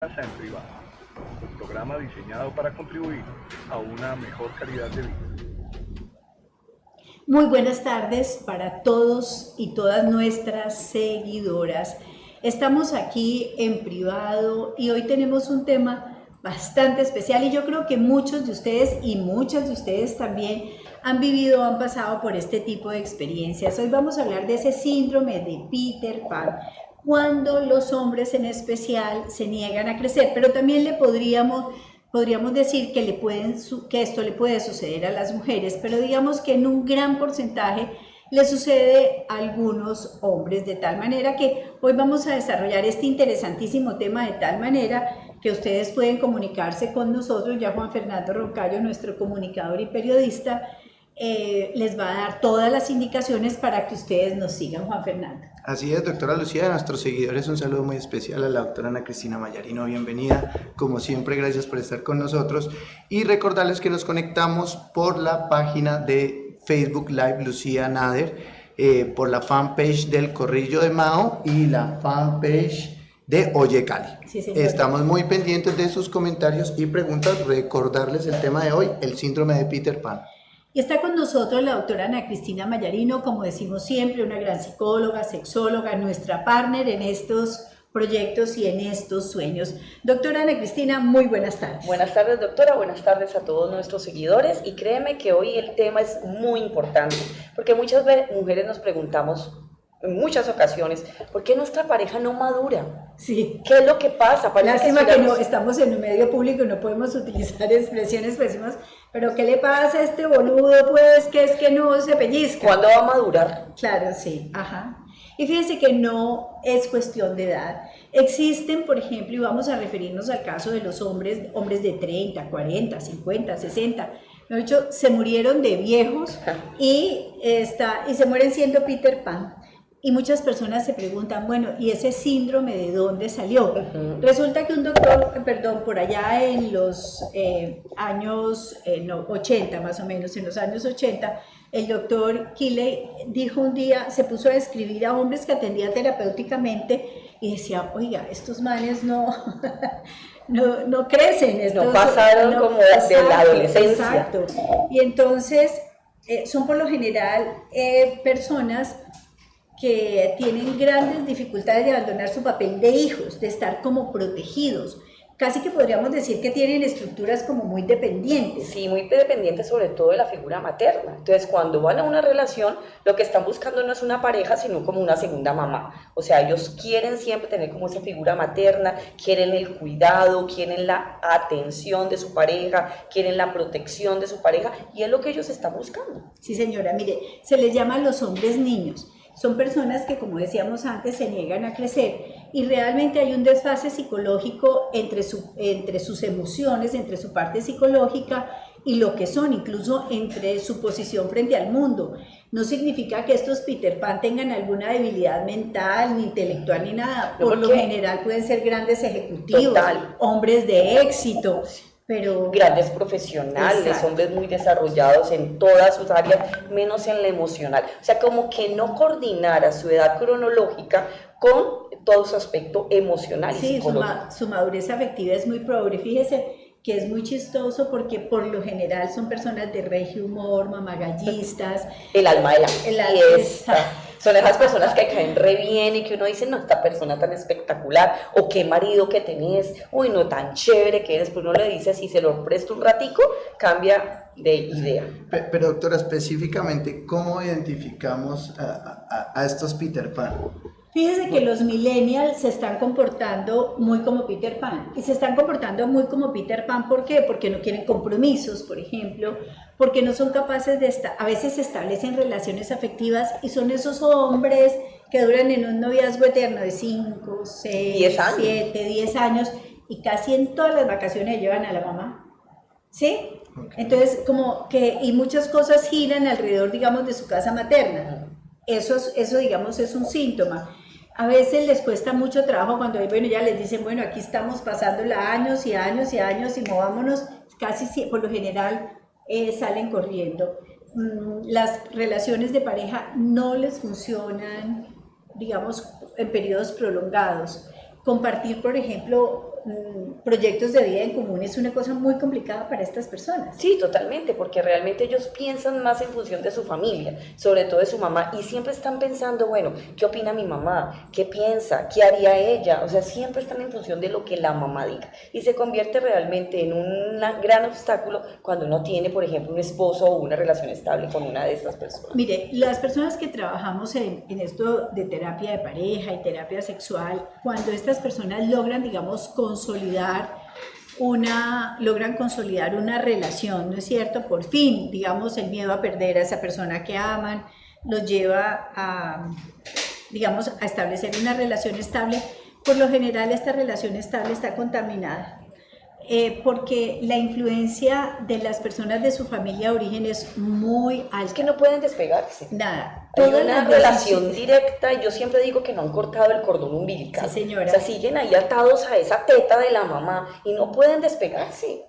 Casa en Privado, un programa diseñado para contribuir a una mejor calidad de vida. Muy buenas tardes para todos y todas nuestras seguidoras. Estamos aquí en privado y hoy tenemos un tema bastante especial y yo creo que muchos de ustedes y muchas de ustedes también han vivido, han pasado por este tipo de experiencias. Hoy vamos a hablar de ese síndrome de Peter Pan, cuando los hombres en especial se niegan a crecer, pero también podríamos decir que, que esto le puede suceder a las mujeres, pero digamos que en un gran porcentaje le sucede a algunos hombres, de tal manera que hoy vamos a desarrollar este interesantísimo tema de tal manera que ustedes pueden comunicarse con nosotros. Ya Juan Fernando Roncayo, nuestro comunicador y periodista, les va a dar todas las indicaciones para que ustedes nos sigan. Juan Fernando. Así es, doctora Lucía, a nuestros seguidores un saludo muy especial a la doctora Ana Cristina Mayarino, bienvenida, como siempre, gracias por estar con nosotros y recordarles que nos conectamos por la página de Facebook Live Lucía Nader, por la fanpage del Corrillo de Mao y la fanpage de Oye Cali. Sí, señor. Estamos muy pendientes de sus comentarios y preguntas, recordarles el tema de hoy, el síndrome de Peter Pan. Y está con nosotros la doctora Ana Cristina Mayarino, como decimos siempre, una gran psicóloga, sexóloga, nuestra partner en estos proyectos y en estos sueños. Doctora Ana Cristina, muy buenas tardes. Buenas tardes, doctora, buenas tardes a todos nuestros seguidores y créeme que hoy el tema es muy importante porque muchas mujeres nos preguntamos en muchas ocasiones, ¿por qué nuestra pareja no madura? Sí. ¿Qué es lo que pasa? Lástima que no estamos en un medio público y no podemos utilizar expresiones pésimas, pero ¿qué le pasa a este boludo, pues, que es que no se pellizca? ¿Cuándo va a madurar? Claro, sí, ajá. Y fíjense que no es cuestión de edad. Existen, por ejemplo, y vamos a referirnos al caso de los hombres de 30, 40, 50, 60, de hecho, se murieron de viejos y se mueren siendo Peter Pan. Y muchas personas se preguntan, bueno, ¿y ese síndrome de dónde salió? Resulta que un doctor, por allá en los años 80, más o menos, en los años 80, el doctor Keeley dijo un día, se puso a describir a hombres que atendía terapéuticamente y decía, oiga, estos manes no crecen. No pasaron como de la adolescencia. Exacto. Y entonces, son por lo general personas que tienen grandes dificultades de abandonar su papel de hijos, de estar como protegidos. Casi que podríamos decir que tienen estructuras como muy dependientes. Sí, muy dependientes sobre todo de la figura materna. Entonces, cuando van a una relación, lo que están buscando no es una pareja, sino como una segunda mamá. O sea, ellos quieren siempre tener como esa figura materna, quieren el cuidado, quieren la atención de su pareja, quieren la protección de su pareja, y es lo que ellos están buscando. Sí, señora, mire, se les llama los hombres niños. Son personas que, como decíamos antes, se niegan a crecer y realmente hay un desfase psicológico entre sus emociones, entre su parte psicológica y lo que son, incluso entre su posición frente al mundo. No significa que estos Peter Pan tengan alguna debilidad mental, ni intelectual, ni nada. Por lo general pueden ser grandes ejecutivos, hombres de éxito. Pero, grandes profesionales, exacto, hombres muy desarrollados en todas sus áreas, menos en la emocional. O sea, como que no coordinara su edad cronológica con todo su aspecto emocional y psicológico. Su madurez afectiva es muy pobre. Fíjese que es muy chistoso porque por lo general son personas de regio humor, mamagallistas. El alma de la fiesta. Son esas personas que caen re bien y que uno dice, no, esta persona tan espectacular, o qué marido que tenés, uy, no, tan chévere que eres, pues uno le dice, si se lo presto un ratico, cambia de idea. Pero doctora, específicamente, ¿cómo identificamos a estos Peter Pan? Fíjense que los millennials se están comportando muy como Peter Pan. Y se están comportando muy como Peter Pan, ¿por qué? Porque no quieren compromisos, por ejemplo, porque no son capaces a veces se establecen relaciones afectivas y son esos hombres que duran en un noviazgo eterno de 5, 6, 7, 10 años y casi en todas las vacaciones llevan a la mamá. ¿Sí? Okay. Entonces, y muchas cosas giran alrededor, digamos, de su casa materna. Eso, digamos, es un síntoma. A veces les cuesta mucho trabajo cuando, bueno, ya les dicen, bueno, aquí estamos pasándola años y años y años y movámonos, casi por lo general salen corriendo. Las relaciones de pareja no les funcionan, digamos, en periodos prolongados. Compartir, por ejemplo, proyectos de vida en común es una cosa muy complicada para estas personas. Sí, totalmente, porque realmente ellos piensan más en función de su familia, sobre todo de su mamá, y siempre están pensando, bueno, ¿qué opina mi mamá? ¿Qué piensa? ¿Qué haría ella? O sea, siempre están en función de lo que la mamá diga, y se convierte realmente en un gran obstáculo cuando uno tiene, por ejemplo, un esposo o una relación estable con una de estas personas. Mire, las personas que trabajamos en esto de terapia de pareja y terapia sexual, cuando estas personas logran, digamos, logran consolidar una relación, ¿no es cierto? Por fin, digamos, el miedo a perder a esa persona que aman los lleva a, digamos, a establecer una relación estable. Por lo general, esta relación estable está contaminada. Porque la influencia de las personas de su familia de origen es muy alta. Es que no pueden despegarse. Nada. Hay una relación directa, y yo siempre digo que no han cortado el cordón umbilical. Sí, señora. O sea, siguen ahí atados a esa teta de la mamá y no pueden despegarse.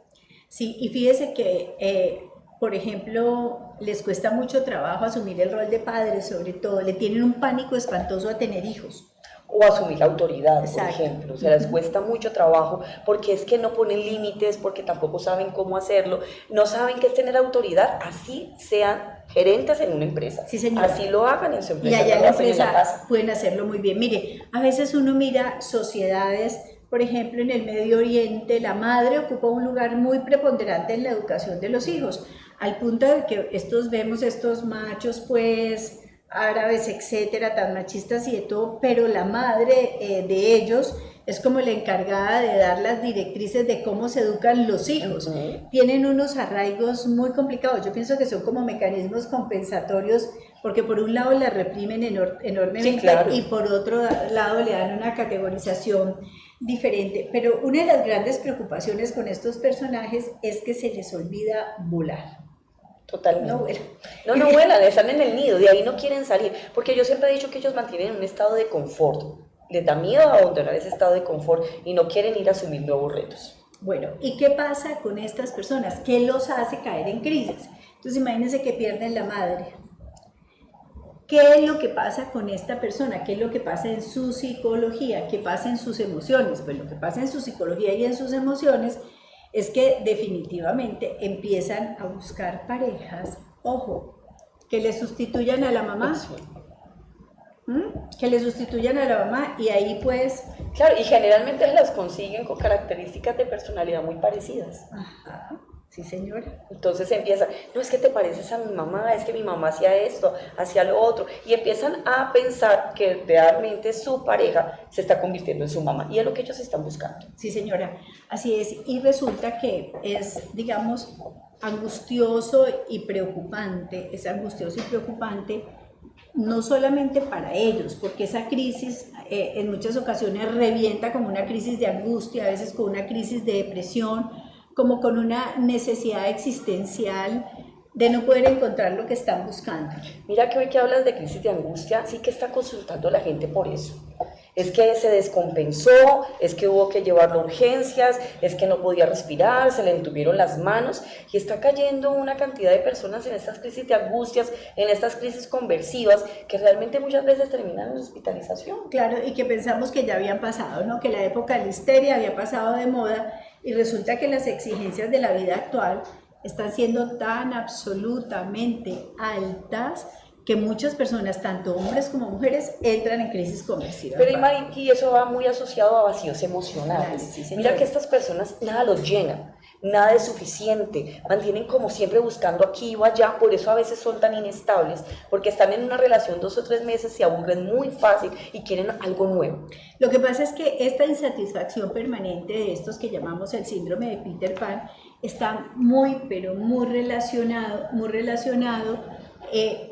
Sí, y fíjese que, por ejemplo, les cuesta mucho trabajo asumir el rol de padres, sobre todo. Le tienen un pánico espantoso a tener hijos. O asumir la autoridad, Exacto. por ejemplo. O sea, les cuesta mucho trabajo porque es que no ponen límites, porque tampoco saben cómo hacerlo, no saben qué es tener autoridad, así sean gerentes en una empresa. Sí, señora. Así lo hagan en su empresa. Y allá en no la lo hacen en la empresa casa. pueden hacerlo muy bien. Mire, a veces uno mira sociedades, por ejemplo, en el Medio Oriente, la madre ocupa un lugar muy preponderante en la educación de los hijos, al punto de que vemos estos machos, pues, árabes, etcétera, tan machistas y de todo, pero la madre de ellos es como la encargada de dar las directrices de cómo se educan los hijos. Tienen unos arraigos muy complicados, yo pienso que son como mecanismos compensatorios, porque por un lado la reprimen enormemente, Sí, claro. y por otro lado le dan una categorización diferente. Pero una de las grandes preocupaciones con estos personajes es que se les olvida volar. Totalmente. No vuelan. No vuelan, están en el nido, de ahí no quieren salir, porque yo siempre he dicho que ellos mantienen un estado de confort, les da miedo abandonar ese estado de confort y no quieren ir a asumir nuevos retos. Bueno, ¿y qué pasa con estas personas? ¿Qué los hace caer en crisis? Entonces imagínense que pierden la madre. ¿Qué es lo que pasa con esta persona? ¿Qué es lo que pasa en su psicología? ¿Qué pasa en sus emociones? Pues lo que pasa en su psicología y en sus emociones es que definitivamente empiezan a buscar parejas, ojo, que le sustituyan a la mamá, que le sustituyan a la mamá, y ahí pues... Claro, y generalmente las consiguen con características de personalidad muy parecidas. Ajá, sí señora. Entonces empiezan, no, es que te pareces a mi mamá, es que mi mamá hacía esto, hacía lo otro, y empiezan a pensar que realmente su pareja se está convirtiendo en su mamá, y es lo que ellos están buscando. Sí señora, así es, y resulta que es, digamos, angustioso y preocupante, no solamente para ellos, porque esa crisis en muchas ocasiones revienta como una crisis de angustia, a veces con una crisis de depresión, como con una necesidad existencial de no poder encontrar lo que están buscando. Mira que hoy que hablas de crisis de angustia, sí que está consultando a la gente por eso. Es que se descompensó, es que hubo que llevarlo a urgencias, es que no podía respirar, se le entubieron las manos, y está cayendo una cantidad de personas en estas crisis de angustias, en estas crisis conversivas, que realmente muchas veces terminan en hospitalización. Claro, y que pensamos que ya habían pasado, ¿no? Que la época de la histeria había pasado de moda, y resulta que las exigencias de la vida actual están siendo tan absolutamente altas que muchas personas, tanto hombres como mujeres, entran en crisis conversiva. Pero y eso va muy asociado a vacíos emocionales. Sí, Mira que estas personas nada los llenan, nada es suficiente, mantienen como siempre buscando aquí o allá, por eso a veces son tan inestables, porque están en una relación 2 o 3 meses, se aburren muy fácil y quieren algo nuevo. Lo que pasa es que esta insatisfacción permanente de estos que llamamos el síndrome de Peter Pan está muy, pero muy relacionado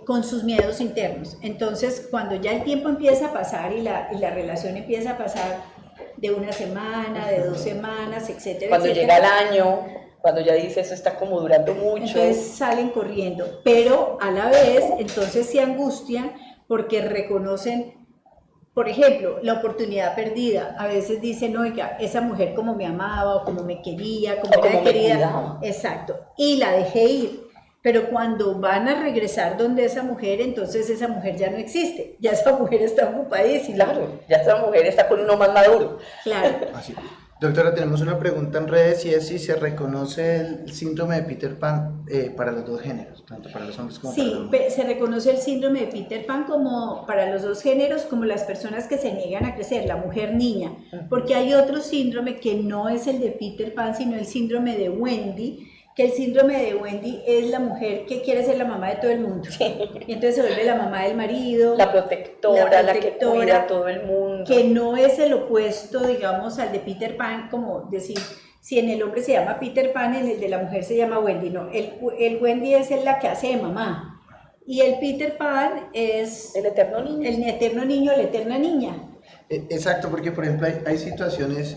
con sus miedos internos. Entonces, cuando ya el tiempo empieza a pasar y la relación empieza a pasar de 1 semana, de 2 semanas, etcétera, Cuando etcétera, llega el año, cuando ya dice eso está como durando mucho. entonces salen corriendo, pero a la vez entonces se angustian porque reconocen, por ejemplo, la oportunidad perdida. A veces dicen, oiga, esa mujer como me amaba o como me quería, como O era como me querida, cuidaba. exacto, y la dejé ir. Pero cuando van a regresar donde esa mujer, entonces esa mujer ya no existe, ya esa mujer está ocupadísima. Claro, ya esa mujer está con uno más maduro. Claro. Doctora, tenemos una pregunta en redes y es si se reconoce el síndrome de Peter Pan para los dos géneros, tanto para los hombres como para las Sí, mujeres. se reconoce el síndrome de Peter Pan como para los dos géneros, como las personas que se niegan a crecer, la mujer niña, porque hay otro síndrome que no es el de Peter Pan, sino el síndrome de Wendy, que el síndrome de Wendy es la mujer que quiere ser la mamá de todo el mundo. Y entonces se vuelve la mamá del marido, La protectora, la que cuida a todo el mundo. que no es el opuesto, digamos, al de Peter Pan, como decir, si en el hombre se llama Peter Pan, en el de la mujer se llama Wendy. No, el Wendy es la que hace de mamá. Y el Peter Pan es El eterno niño. el eterno niño, la eterna niña. Exacto, porque por ejemplo hay situaciones,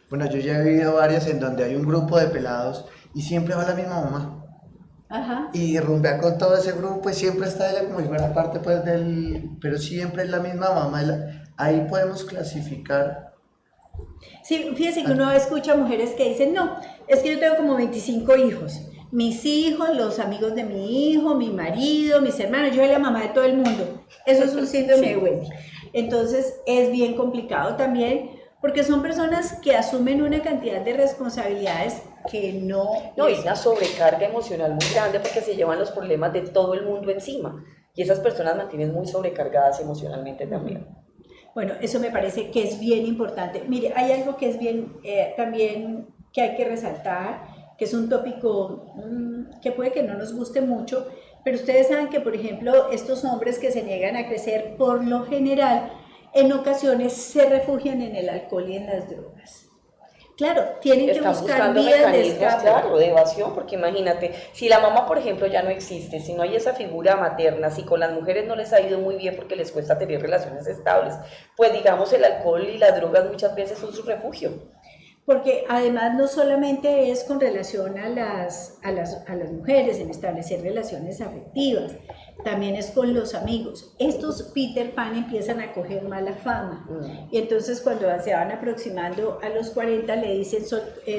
bueno, yo ya he vivido varias en donde hay un grupo de pelados y siempre va la misma mamá. Ajá. Y rumbea con todo ese grupo y siempre está ella como si fuera parte pues pero siempre es la misma mamá. Ahí podemos clasificar. Sí, fíjese que uno escucha mujeres que dicen, no, es que yo tengo como 25 hijos. Mis hijos, los amigos de mi hijo, mi marido, mis hermanos, yo soy la mamá de todo el mundo. Eso es un síndrome de Wendy. Entonces es bien complicado también porque son personas que asumen una cantidad de responsabilidades que no... No, y una sobrecarga emocional muy grande porque se llevan los problemas de todo el mundo encima. Y esas personas mantienen muy sobrecargadas emocionalmente también. Bueno, eso me parece que es bien importante. Mire, hay algo que es bien también que hay que resaltar, que es un tópico que puede que no nos guste mucho, pero ustedes saben que, por ejemplo, estos hombres que se niegan a crecer, por lo general, en ocasiones se refugian en el alcohol y en las drogas. Claro, tienen que Están buscar buscando vías de mecanismos, escape. claro, de evasión, porque imagínate, si la mamá, por ejemplo, ya no existe, si no hay esa figura materna, si con las mujeres no les ha ido muy bien porque les cuesta tener relaciones estables, pues digamos el alcohol y las drogas muchas veces son su refugio. Porque además no solamente es con relación a las mujeres, en establecer relaciones afectivas, también es con los amigos. Estos Peter Pan empiezan a coger mala fama y entonces cuando se van aproximando a los 40 le dicen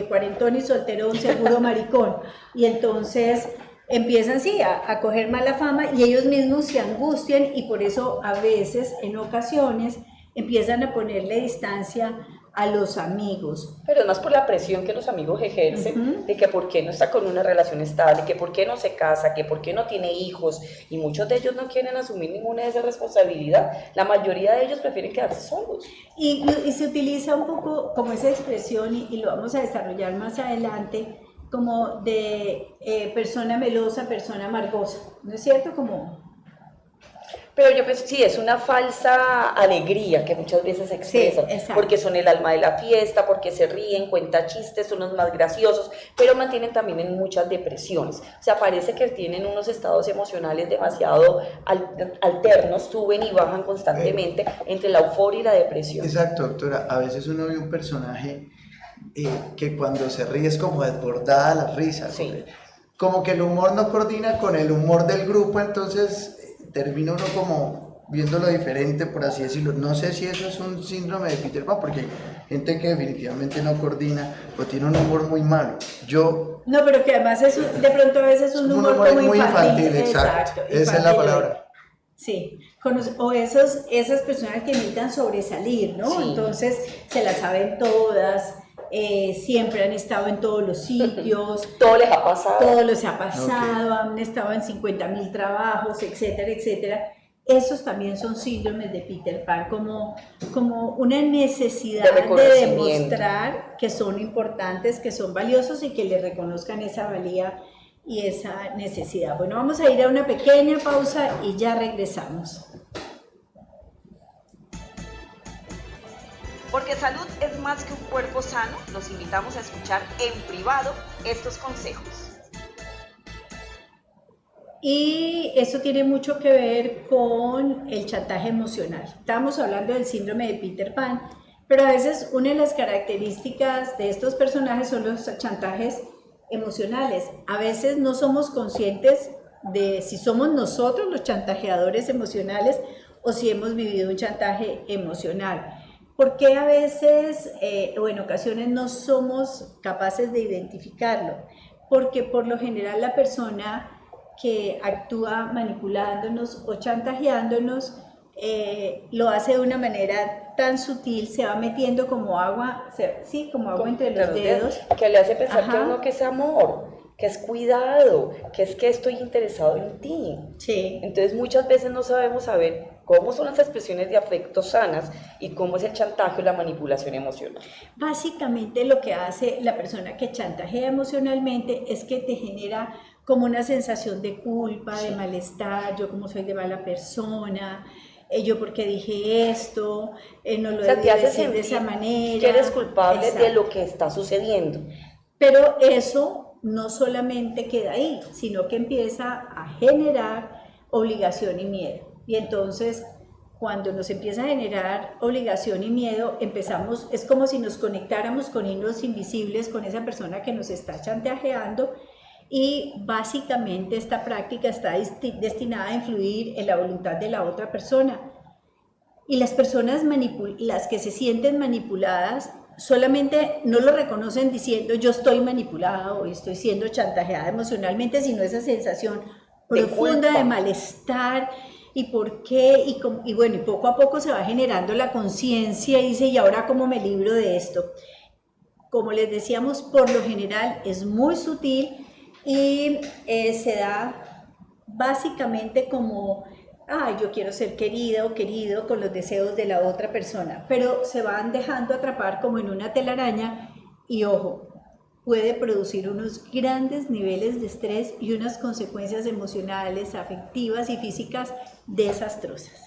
cuarentón y solterón, seguro maricón, y entonces empiezan sí a coger mala fama y ellos mismos se angustian y por eso a veces, en ocasiones, empiezan a ponerle distancia a los amigos. Pero es más por la presión que los amigos ejercen de que por qué no está con una relación estable, que por qué no se casa, que por qué no tiene hijos, y muchos de ellos no quieren asumir ninguna de esas responsabilidades. La mayoría de ellos prefieren quedarse solos. Y se utiliza un poco como esa expresión, y lo vamos a desarrollar más adelante, como de persona melosa, persona amargosa, ¿no es cierto? Pero yo pienso, sí, es una falsa alegría que muchas veces se expresan, exacto. porque son el alma de la fiesta, porque se ríen, cuentan chistes, son los más graciosos, pero mantienen también en muchas depresiones. O sea, parece que tienen unos estados emocionales demasiado alternos, suben y bajan constantemente entre la euforia y la depresión. Exacto, doctora. A veces uno ve un personaje que cuando se ríe es como desbordada la risa. Sí. Como que el humor no coordina con el humor del grupo, entonces termina uno como viéndolo diferente, por así decirlo. No sé si eso es un síndrome de Peter Pan, porque hay gente que definitivamente no coordina o tiene un humor muy malo. No, pero que además de pronto a veces es un humor muy infantil. Exacto. Esa es la palabra. Sí, o esas personas que necesitan sobresalir, ¿no? Sí. Entonces se las saben todas, siempre han estado en todos los sitios. Todo les ha pasado. Todo les ha pasado, Okay. Han estado en 50.000 trabajos, etcétera, etcétera. Esos también son síndromes de Peter Pan, como una necesidad de demostrar que son importantes, que son valiosos y que les reconozcan esa valía y esa necesidad. Bueno, vamos a ir a una pequeña pausa y ya regresamos. Porque salud es más que un cuerpo sano, los invitamos a escuchar en privado estos consejos. Y eso tiene mucho que ver con el chantaje emocional. Estábamos hablando del síndrome de Peter Pan, pero a veces una de las características de estos personajes son los chantajes emocionales. A veces no somos conscientes de si somos nosotros los chantajeadores emocionales o si hemos vivido un chantaje emocional. ¿Por qué a veces o en ocasiones no somos capaces de identificarlo? Porque por lo general la persona que actúa manipulándonos o chantajeándonos lo hace de una manera tan sutil, se va metiendo como agua, como agua entre los dedos. Que le hace pensar que Ajá. uno que es amor, que es cuidado, que es que estoy interesado en ti. Sí. Entonces muchas veces no sabemos saber cómo son las expresiones de afecto sanas y cómo es el chantaje o la manipulación emocional. Básicamente lo que hace la persona que chantajea emocionalmente es que te genera como una sensación de culpa, de malestar, yo como soy de mala persona, yo porque dije esto, no lo O sea, debí te hace decir de sentir esa manera. que eres culpable de Exacto. lo que está sucediendo. Pero eso no solamente queda ahí, sino que empieza a generar obligación y miedo. Y entonces, cuando nos empieza a generar obligación y miedo, empezamos, es como si nos conectáramos con hilos invisibles con esa persona que nos está chantajeando, y básicamente esta práctica está destinada a influir en la voluntad de la otra persona. Y las personas las que se sienten manipuladas solamente no lo reconocen diciendo yo estoy manipulada o estoy siendo chantajeada emocionalmente, sino esa sensación profunda culpa, de malestar y por qué, y bueno, y poco a poco se va generando la conciencia y dice, ¿y ahora cómo me libro de esto? Como les decíamos, por lo general es muy sutil y se da básicamente como yo quiero ser querida o querido con los deseos de la otra persona, pero se van dejando atrapar como en una telaraña y ojo, puede producir unos grandes niveles de estrés y unas consecuencias emocionales, afectivas y físicas desastrosas.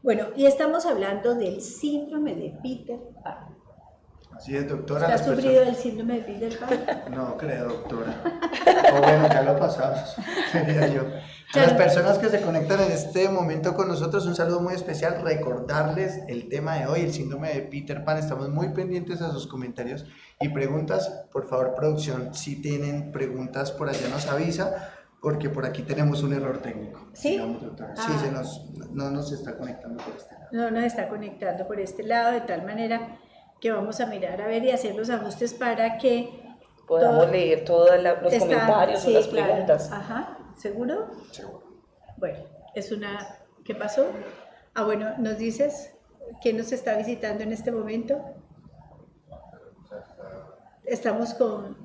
Bueno, y estamos hablando del síndrome de Peter Pan. Así es, doctora. ¿Usted ha sufrido del síndrome de Peter Pan? No creo, doctora. O bueno, ya lo pasamos, sería yo. A las personas que se conectan en este momento con nosotros, un saludo muy especial. Recordarles el tema de hoy, el síndrome de Peter Pan. Estamos muy pendientes a sus comentarios y preguntas. Por favor, producción, si tienen preguntas por allá nos avisa, porque por aquí tenemos un error técnico. ¿Sí? Digamos, doctora. Sí, no nos está conectando por este lado. No nos está conectando por este lado, de tal manera que vamos a mirar a ver y hacer los ajustes para que Podamos leer todos los comentarios sí, y las claro. preguntas. Ajá, ¿seguro? Seguro. Bueno, es una... ¿Qué pasó? Bueno, ¿nos dices quién nos está visitando en este momento? Estamos con...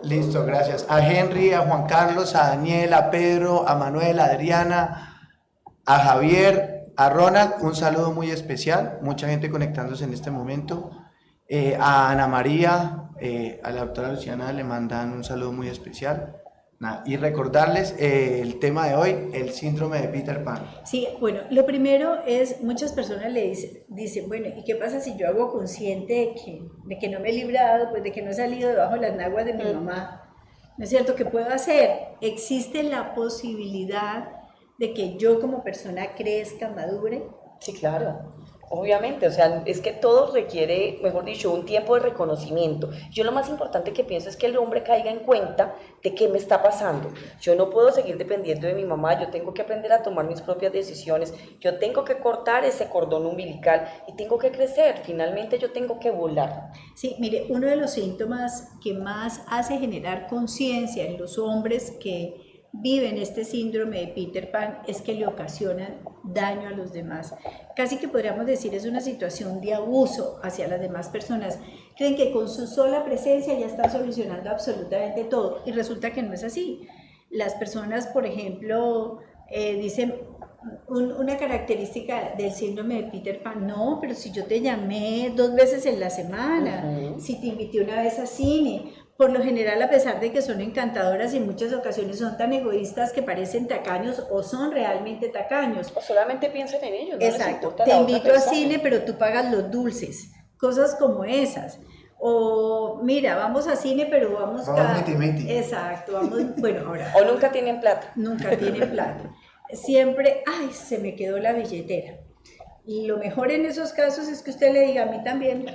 Listo, gracias. A Henry, a Juan Carlos, a Daniel, a Pedro, a Manuel, a Adriana, a Javier, a Ronald, un saludo muy especial. Mucha gente conectándose en este momento. A Ana María, a la doctora Luciana le mandan un saludo muy especial. Y recordarles el tema de hoy, el síndrome de Peter Pan. Sí, bueno, lo primero es, muchas personas le dicen, bueno, ¿y qué pasa si yo hago consciente de que no me he librado, pues de que no he salido debajo de las naguas de mi mamá? ¿No es cierto? ¿Qué puedo hacer? Existe la posibilidad de que yo como persona crezca, madure. Sí, claro. Obviamente, o sea, es que todo requiere, mejor dicho, un tiempo de reconocimiento. Yo lo más importante que pienso es que el hombre caiga en cuenta de qué me está pasando. Yo no puedo seguir dependiendo de mi mamá, yo tengo que aprender a tomar mis propias decisiones, yo tengo que cortar ese cordón umbilical y tengo que crecer, finalmente yo tengo que volar. Sí, mire, uno de los síntomas que más hace generar conciencia en los hombres que viven este síndrome de Peter Pan es que le ocasionan daño a los demás. Casi que podríamos decir es una situación de abuso hacia las demás personas. Creen que con su sola presencia ya están solucionando absolutamente todo y resulta que no es así. Las personas, por ejemplo, dicen una característica del síndrome de Peter Pan, no, pero si yo te llamé 2 veces en la semana, si te invité una vez a cine. Por lo general, a pesar de que son encantadoras, en muchas ocasiones son tan egoístas que parecen tacaños o son realmente tacaños. O solamente piensan en ellos, ¿no? Exacto, te invito a cine, pero tú pagas los dulces, cosas como esas. O mira, vamos a cine, pero vamos miti. Exacto, vamos, bueno, ahora. O nunca tienen plata. Nunca tienen plata. Siempre, ay, se me quedó la billetera. Y lo mejor en esos casos es que usted le diga a mí también.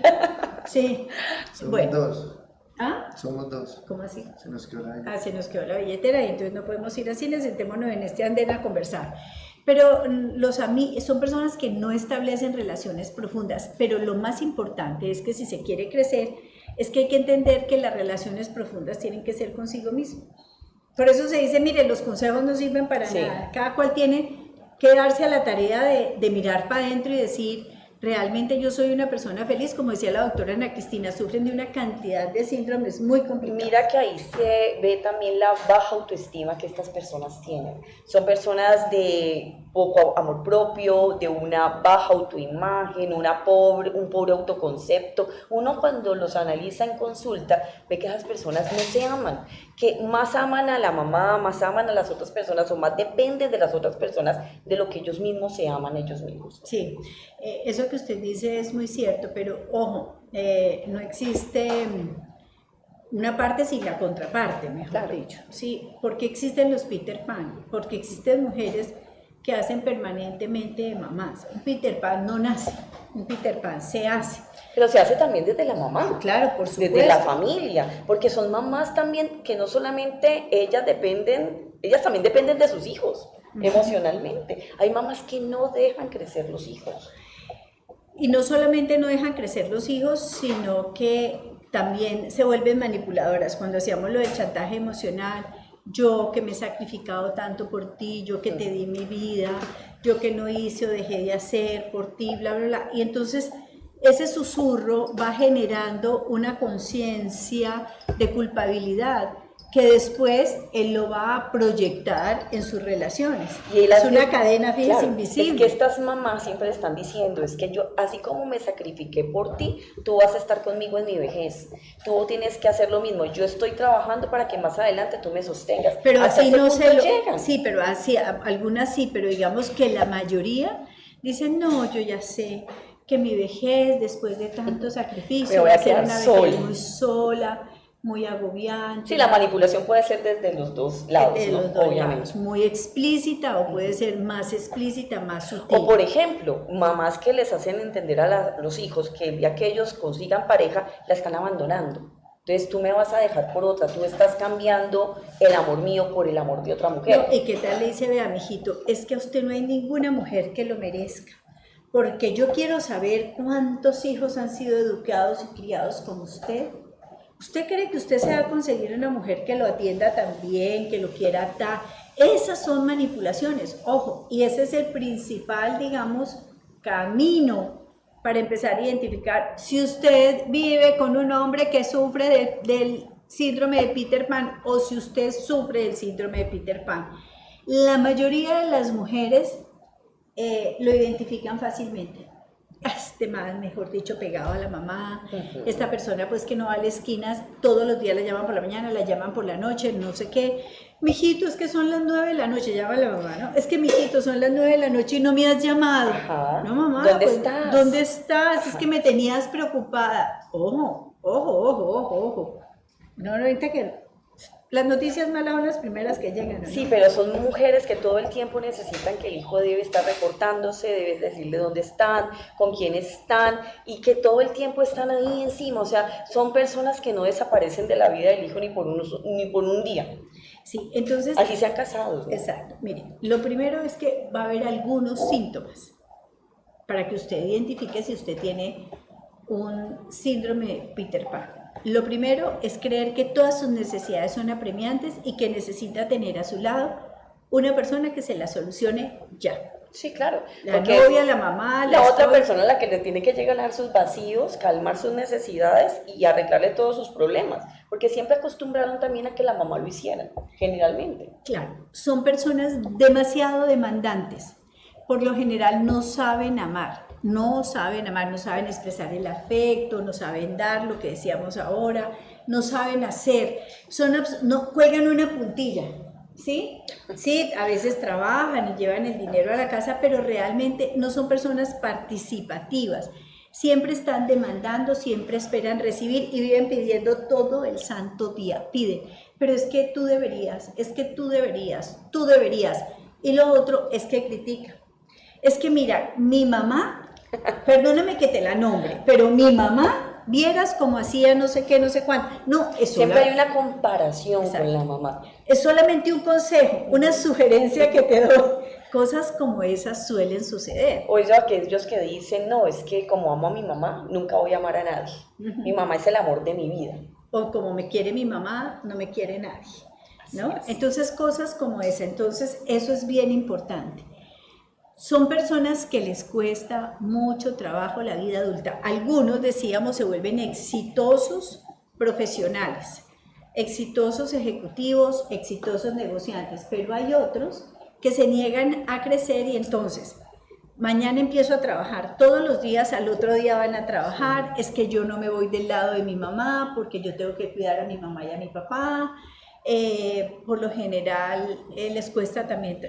Sí. Somos dos. ¿Ah? Somos dos. ¿Cómo así? Se nos quedó la billetera. Se nos quedó la billetera y entonces no podemos ir al cine, sentémonos en este andén a conversar. Pero los amigos son personas que no establecen relaciones profundas, pero lo más importante es que si se quiere crecer, es que hay que entender que las relaciones profundas tienen que ser consigo mismo. Por eso se dice, mire, los consejos no sirven para nada, cada cual tiene que darse a la tarea de mirar para adentro y decir, realmente yo soy una persona feliz, como decía la doctora Ana Cristina, sufren de una cantidad de síndromes muy complicados. Mira que ahí se ve también la baja autoestima que estas personas tienen. Son personas de poco amor propio, de una baja autoimagen, un pobre autoconcepto. Uno cuando los analiza en consulta ve que esas personas no se aman, que más aman a la mamá, más aman a las otras personas o más dependen de las otras personas de lo que ellos mismos se aman ellos mismos. Sí, eso que usted dice es muy cierto, pero ojo, no existe una parte sin la contraparte, mejor dicho. Sí, porque existen los Peter Pan, porque existen mujeres que hacen permanentemente de mamás. Un Peter Pan no nace, un Peter Pan se hace. Pero se hace también desde la mamá. Claro, por supuesto. Desde la familia, porque son mamás también que no solamente ellas también dependen de sus hijos emocionalmente. Hay mamás que no dejan crecer los hijos. Y no solamente no dejan crecer los hijos, sino que también se vuelven manipuladoras. Cuando hacíamos lo del chantaje emocional, yo que me he sacrificado tanto por ti, yo que te di mi vida, yo que no hice o dejé de hacer por ti, bla, bla, bla. Y entonces ese susurro va generando una conciencia de culpabilidad que después él lo va a proyectar en sus relaciones. Y es una cadena, fíjese, invisible. Es que estas mamás siempre están diciendo, es que yo, así como me sacrifiqué por ti, tú vas a estar conmigo en mi vejez. Tú tienes que hacer lo mismo. Yo estoy trabajando para que más adelante tú me sostengas. Pero hasta así no se lo... llegan. Sí, pero así, algunas sí, pero digamos que la mayoría dicen, no, yo ya sé que mi vejez, después de tanto sacrificio, va a ser una vejez sola. muy sola, muy agobiante. Sí, la manipulación puede ser desde los dos lados, de los ¿no? dos Obviamente. lados, muy explícita o puede ser más explícita, más sutil. O por ejemplo, mamás que les hacen entender a los hijos que el día que ellos consigan pareja, la están abandonando. Entonces tú me vas a dejar por otra, tú estás cambiando el amor mío por el amor de otra mujer. No, ¿y qué tal le dice, vea, mijito? Es que a usted no hay ninguna mujer que lo merezca, porque yo quiero saber cuántos hijos han sido educados y criados como usted. ¿Usted cree que usted se va a conseguir una mujer que lo atienda tan bien, que lo quiera tal? Esas son manipulaciones, ojo, y ese es el principal, digamos, camino para empezar a identificar si usted vive con un hombre que sufre del síndrome de Peter Pan o si usted sufre del síndrome de Peter Pan. La mayoría de las mujeres lo identifican fácilmente. Este man, mejor dicho, pegado a la mamá, esta persona pues que no va a las esquinas, todos los días la llaman por la mañana, la llaman por la noche, no sé qué. Mijito, es que son las 9 de la noche, llama la mamá, ¿no? Es que mijito, son las 9 de la noche y no me has llamado. Ajá. No, mamá, ¿Dónde pues, estás? ¿Dónde estás? Es que me tenías preocupada. Ojo, ojo, ojo, ojo, ojo. No, ahorita que las noticias malas son las primeras que llegan, ¿no? Sí, pero son mujeres que todo el tiempo necesitan que el hijo debe estar reportándose, debes decirle dónde están, con quién están, y que todo el tiempo están ahí encima. O sea, son personas que no desaparecen de la vida del hijo ni por un día. Sí, entonces... Así sean casados, ¿no? Exacto. Miren, lo primero es que va a haber algunos síntomas para que usted identifique si usted tiene un síndrome de Peter Pan. Lo primero es creer que todas sus necesidades son apremiantes y que necesita tener a su lado una persona que se la solucione ya. Sí, claro. La novia, la mamá, la otra esposa. persona a la que le tiene que llegar sus vacíos, calmar sus necesidades y arreglarle todos sus problemas. Porque siempre acostumbraron también a que la mamá lo hiciera, generalmente. Claro, son personas demasiado demandantes. Por lo general no saben amar. No saben amar, no saben expresar el afecto, no saben dar lo que decíamos ahora, no saben hacer, no juegan una puntilla, ¿sí? Sí, a veces trabajan y llevan el dinero a la casa, pero realmente no son personas participativas. Siempre están demandando, siempre esperan recibir y viven pidiendo todo el santo día. Piden, pero es que tú deberías, es que tú deberías, tú deberías. Y lo otro es que critican. Es que mira, mi mamá... Perdóname que te la nombre, pero mi mamá, vieras cómo hacía no sé qué, no sé cuánto. No, es siempre hay una comparación. Exacto. Con la mamá. Es solamente un consejo, una sugerencia que te doy. Cosas como esas suelen suceder. O aquellos que dicen, no, es que como amo a mi mamá, nunca voy a amar a nadie. Mi mamá es el amor de mi vida. O como me quiere mi mamá, no me quiere nadie, ¿no? Así es. Entonces, cosas como esa. Entonces, eso es bien importante. Son personas que les cuesta mucho trabajo la vida adulta. Algunos, decíamos, se vuelven exitosos profesionales, exitosos ejecutivos, exitosos negociantes, pero hay otros que se niegan a crecer y entonces, mañana empiezo a trabajar, todos los días, al otro día van a trabajar, es que yo no me voy del lado de mi mamá porque yo tengo que cuidar a mi mamá y a mi papá. Por lo general les cuesta también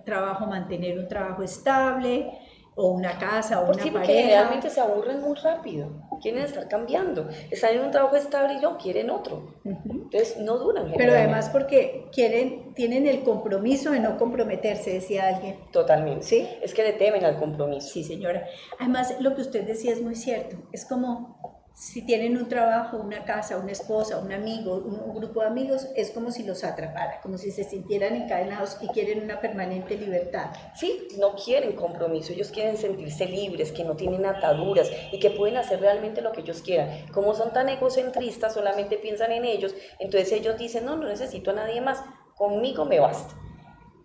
trabajo mantener un trabajo estable o una casa o Porque una porque pareja. realmente se aburren muy rápido, quieren estar cambiando, están en un trabajo estable y no, quieren otro. Entonces no duran. Pero generalmente. además porque tienen el compromiso de no comprometerse, decía alguien. Totalmente. ¿Sí? Es que le temen al compromiso. Sí, señora. Además, lo que usted decía es muy cierto. Es como si tienen un trabajo, una casa, una esposa, un amigo, un grupo de amigos, es como si los atrapara, como si se sintieran encadenados y quieren una permanente libertad. Sí, no quieren compromiso, ellos quieren sentirse libres, que no tienen ataduras y que pueden hacer realmente lo que ellos quieran. Como son tan egocentristas, solamente piensan en ellos, entonces ellos dicen, no necesito a nadie más, conmigo me basta.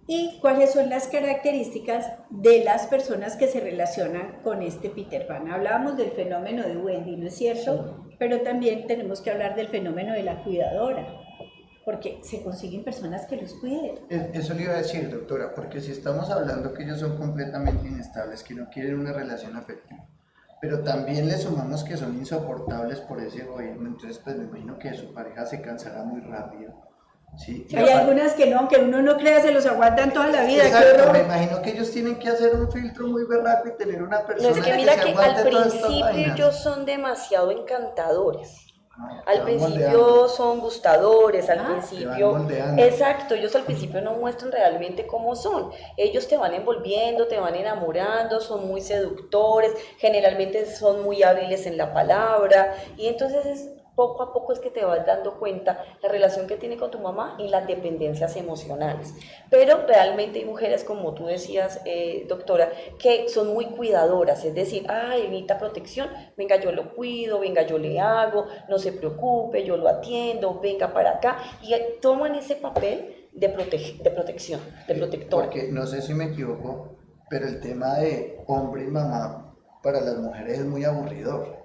¿Y cuáles son las características de las personas que se relacionan con este Peter Pan? Hablábamos del fenómeno de Wendy, ¿no es cierto? Sí. Pero también tenemos que hablar del fenómeno de la cuidadora, porque se consiguen personas que los cuiden. Eso le iba a decir, doctora, porque si estamos hablando que ellos son completamente inestables, que no quieren una relación afectiva, pero también le sumamos que son insoportables por ese egoísmo, entonces pues me imagino que su pareja se cansará muy rápido. Sí, hay algunas que no, aunque uno no crea, se los aguantan toda la vida. Exacto, me imagino que ellos tienen que hacer un filtro muy berraco y tener una persona no, es que mira que al principio principio ellos son demasiado encantadores. Al principio moldeando. son gustadores, al te principio, van moldeando. exacto, ellos al principio no muestran realmente cómo son, ellos te van envolviendo, te van enamorando, son muy seductores, generalmente son muy hábiles en la palabra y entonces poco a poco es que te vas dando cuenta la relación que tiene con tu mamá y las dependencias emocionales. Pero realmente hay mujeres, como tú decías, doctora, que son muy cuidadoras, es decir, ay, necesita protección, venga, yo lo cuido, venga, yo le hago, no se preocupe, yo lo atiendo, venga para acá, y toman ese papel de protección, de protector. Porque no sé si me equivoco, pero el tema de hombre y mamá para las mujeres es muy aburridor.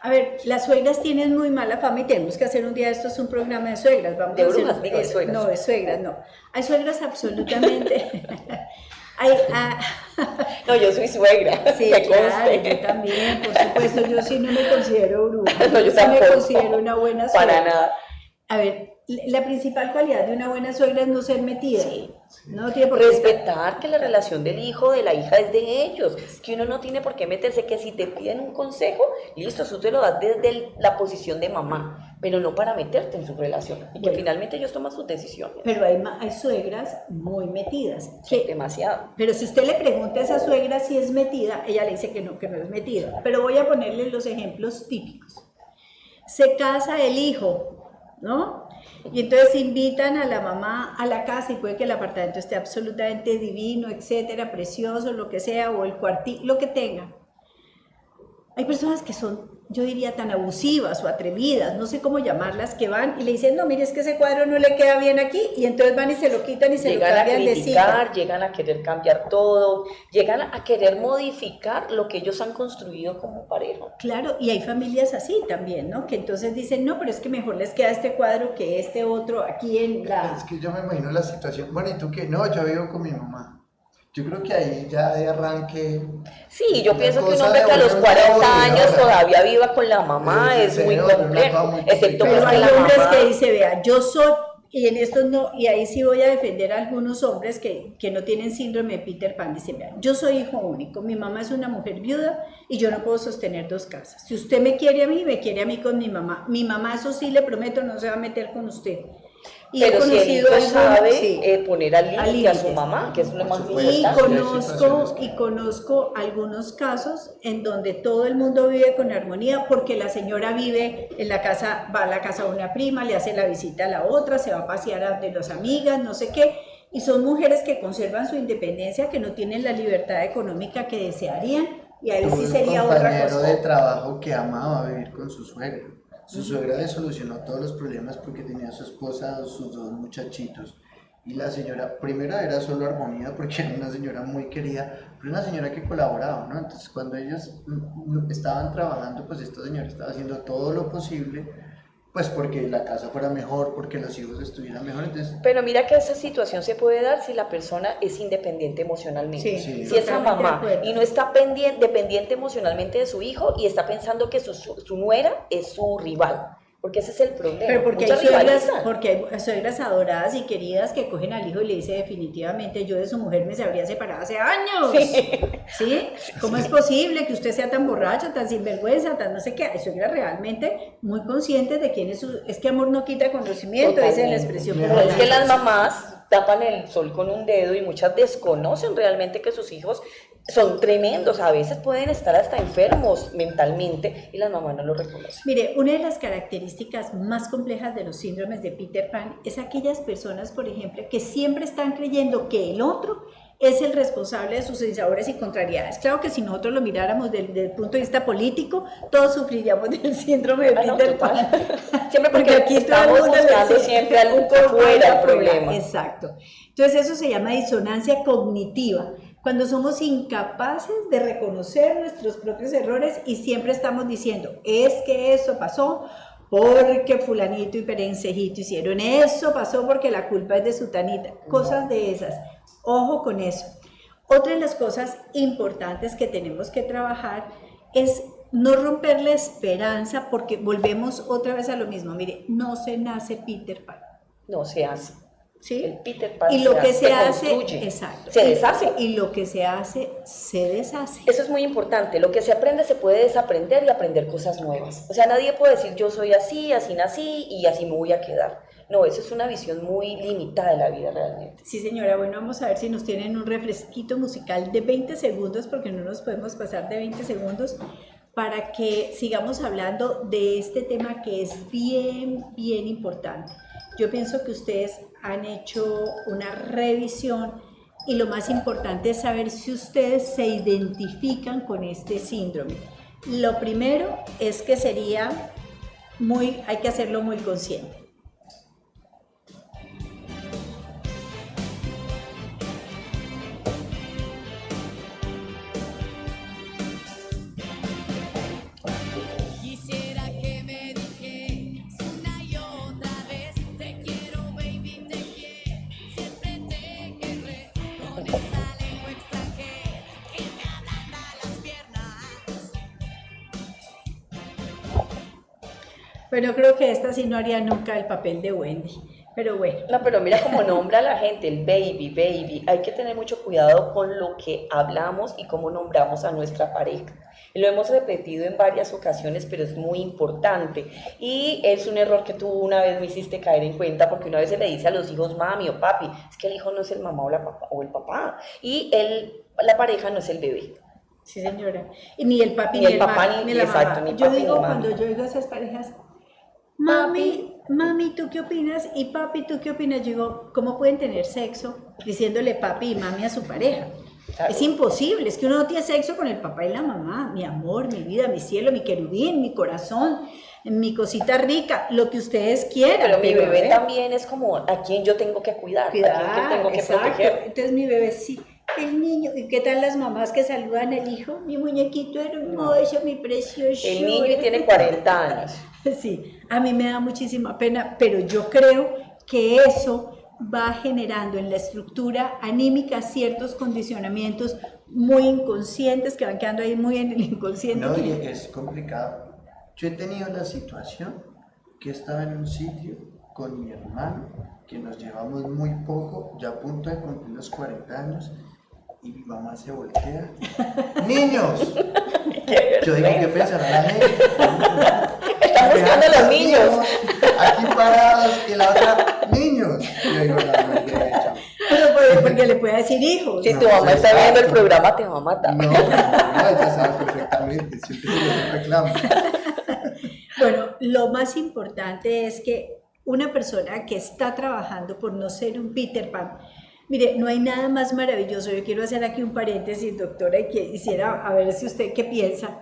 A ver, las suegras tienen muy mala fama y tenemos que hacer un día esto es un programa de suegras. Vamos de a hacer, brujas, digo, de suegras. No, de suegras, no. Hay suegras absolutamente... No, yo soy suegra. Sí, claro, yo también, por supuesto, yo sí no me considero bruja. No, yo sí tampoco. me considero una buena suegra. Para nada. A ver, la principal cualidad de una buena suegra es no ser metida. Sí. No tiene por qué respetar que la relación del hijo o de la hija es de ellos, que uno no tiene por qué meterse, que si te piden un consejo, listo, tú te lo das desde la posición de mamá, pero no para meterte en su relación, y que finalmente ellos toman sus decisiones. Pero hay suegras muy metidas. Demasiado. Pero si usted le pregunta a esa suegra si es metida, ella le dice que no es metida. Pero voy a ponerle los ejemplos típicos. Se casa el hijo, ¿no? Y entonces invitan a la mamá a la casa y puede que el apartamento esté absolutamente divino, etcétera, precioso, lo que sea, o el cuartito, lo que tenga. Hay personas que son, yo diría, tan abusivas o atrevidas, no sé cómo llamarlas, que van y le dicen, no, mire, es que ese cuadro no le queda bien aquí, y entonces van y se lo quitan y se llegan lo cambian a criticar, llegan a querer cambiar todo, llegan a querer modificar lo que ellos han construido como pareja. Claro, y hay familias así también, ¿no? Que entonces dicen, no, pero es que mejor les queda este cuadro que este otro aquí en la... Es que yo me imagino la situación, bueno, ¿y tú qué? No, yo vivo con mi mamá. Yo creo que ahí ya de arranque... Sí, yo pienso que un hombre que a los 40 años todavía viva con la mamá es muy complejo, excepto pues pero que hay la hombres mamá... que dicen, vea, yo soy, y en estos no, y ahí sí voy a defender a algunos hombres que no tienen síndrome de Peter Pan, dicen, vea, yo soy hijo único, mi mamá es una mujer viuda y yo no puedo sostener dos casas. Si usted me quiere a mí, me quiere a mí con mi mamá. Mi mamá, eso sí le prometo, no se va a meter con usted. Y pero si el hijo sabe poner al límite a su mamá, que es lo más importante. Y conozco algunos casos en donde todo el mundo vive con armonía porque la señora vive en la casa, va a la casa de una prima, le hace la visita a la otra, se va a pasear de las amigas, no sé qué, y son mujeres que conservan su independencia, que no tienen la libertad económica que desearían, y ahí sí sería otra compañero cosa. de trabajo que amaba vivir con su suegra. Su suegra le solucionó todos los problemas porque tenía a su esposa, sus dos muchachitos. Y la señora, primero era solo armonía porque era una señora muy querida, pero una señora que colaboraba, ¿no? Entonces cuando ellos estaban trabajando, pues esta señora estaba haciendo todo lo posible, pues porque la casa fuera mejor, porque los hijos estuvieran mejor. Entonces, Pero mira que esa situación se puede dar si la persona es independiente emocionalmente. Sí, Si esa totalmente de mamá acuerdo. y no está dependiente emocionalmente de su hijo y está pensando que su nuera es su rival. Porque ese es el problema. Pero porque Muchas hay suegras, rivalizan. porque hay suegras adoradas y queridas que cogen al hijo y le dicen definitivamente yo de su mujer me se habría separado hace años. ¿Sí? ¿Cómo es posible que usted sea tan borracho, tan sinvergüenza, tan no sé qué? Hay suegras realmente muy conscientes de quién es su... Es que amor no quita conocimiento, esa es la Totalmente. expresión Pero es que popular. las mamás tapan el sol con un dedo y muchas desconocen realmente que sus hijos son tremendos. A veces pueden estar hasta enfermos mentalmente y las mamás no lo reconocen. Mire, una de las características más complejas de los síndromes de Peter Pan es aquellas personas, por ejemplo, que siempre están creyendo que el otro es el responsable de sus sinsabores y contrariedades. Claro que si nosotros lo miráramos desde el punto de vista político, todos sufriríamos del síndrome de No, Peter total. Pan. Siempre porque aquí todo el estamos mundo buscando le- siempre algo un que fuera el problema. problema. Exacto. Entonces eso se llama disonancia cognitiva, cuando somos incapaces de reconocer nuestros propios errores y siempre estamos diciendo, es que eso pasó porque fulanito y perencejito hicieron, eso pasó porque la culpa es de sutanita, cosas de esas. Ojo con eso. Otra de las cosas importantes que tenemos que trabajar es no romper la esperanza porque volvemos otra vez a lo mismo. Mire, no se nace Peter Pan, No se hace. ¿sí? El Peter Pan Y lo que se hace, construye, exacto, se deshace. y lo que se hace, se deshace. Eso es muy importante. Lo que se aprende se puede desaprender y aprender cosas nuevas. O sea, nadie puede decir yo soy así, así nací y así me voy a quedar. No, eso es una visión muy limitada de la vida realmente. Sí, señora, bueno, vamos a ver si nos tienen un refresquito musical de 20 segundos, porque no nos podemos pasar de 20 segundos, para que sigamos hablando de este tema que es bien, bien importante. Yo pienso que ustedes han hecho una revisión y lo más importante es saber si ustedes se identifican con este síndrome. Lo primero es que hay que hacerlo muy consciente. Quisiera que me dijeras una y otra vez, te quiero baby, te quiero, siempre te querré, con esa lengua extranjera que me ablanda las piernas. Pero creo que esta sí no haría nunca el papel de Wendy, pero bueno. No, pero mira cómo nombra a la gente, el baby, baby. Hay que tener mucho cuidado con lo que hablamos y cómo nombramos a nuestra pareja. Y lo hemos repetido en varias ocasiones, pero es muy importante. Y es un error que tú una vez me hiciste caer en cuenta, porque una vez se le dice a los hijos mami o papi, es que el hijo no es el mamá o el papá, y la pareja no es el bebé. Sí, señora. Y ni el papi, Ni el papá, ni ni- la exacto, mamá. ni Yo papi, digo, ni mami. cuando yo digo a esas parejas, mami, ¿tú qué opinas? Y papi, ¿tú qué opinas? Yo digo, ¿cómo pueden tener sexo diciéndole papi y mami a su pareja? Claro. Es imposible, es que uno no tiene sexo con el papá y la mamá. Mi amor, mi vida, mi cielo, mi querubín, mi corazón, mi cosita rica, lo que ustedes quieran. Pero mi bebé ¿eh? también es como a quien yo tengo que cuidar, a quien tengo que exacto. proteger. Entonces mi bebé sí, el niño, ¿y qué tal las mamás que saludan al hijo? Mi muñequito hermoso, mi precioso. El niño tiene 40 años. Sí, a mí me da muchísima pena, pero yo creo que eso va generando en la estructura anímica ciertos condicionamientos muy inconscientes que van quedando ahí muy en el inconsciente. no, y es complicado. Yo he tenido la situación que estaba en un sitio con mi hermano, que nos llevamos muy poco, ya a punto de cumplir los 40 años, y mi mamá se voltea. ¡Niños! Yo digo, ¿qué pensará la gente? Están buscando a los niños. Aquí parados, y la otra, niños. Yo digo, no hay derecho. Pero porque le puede decir hijos. Si No, tu mamá sí, está viendo el exacto. programa, te va a matar. No, ella sabe perfectamente, siempre se lo reclamo. Bueno, lo más importante es que una persona que está trabajando por no ser un Peter Pan, Mire, no hay nada más maravilloso. Yo quiero hacer aquí un paréntesis, doctora, y quisiera a ver si usted qué piensa,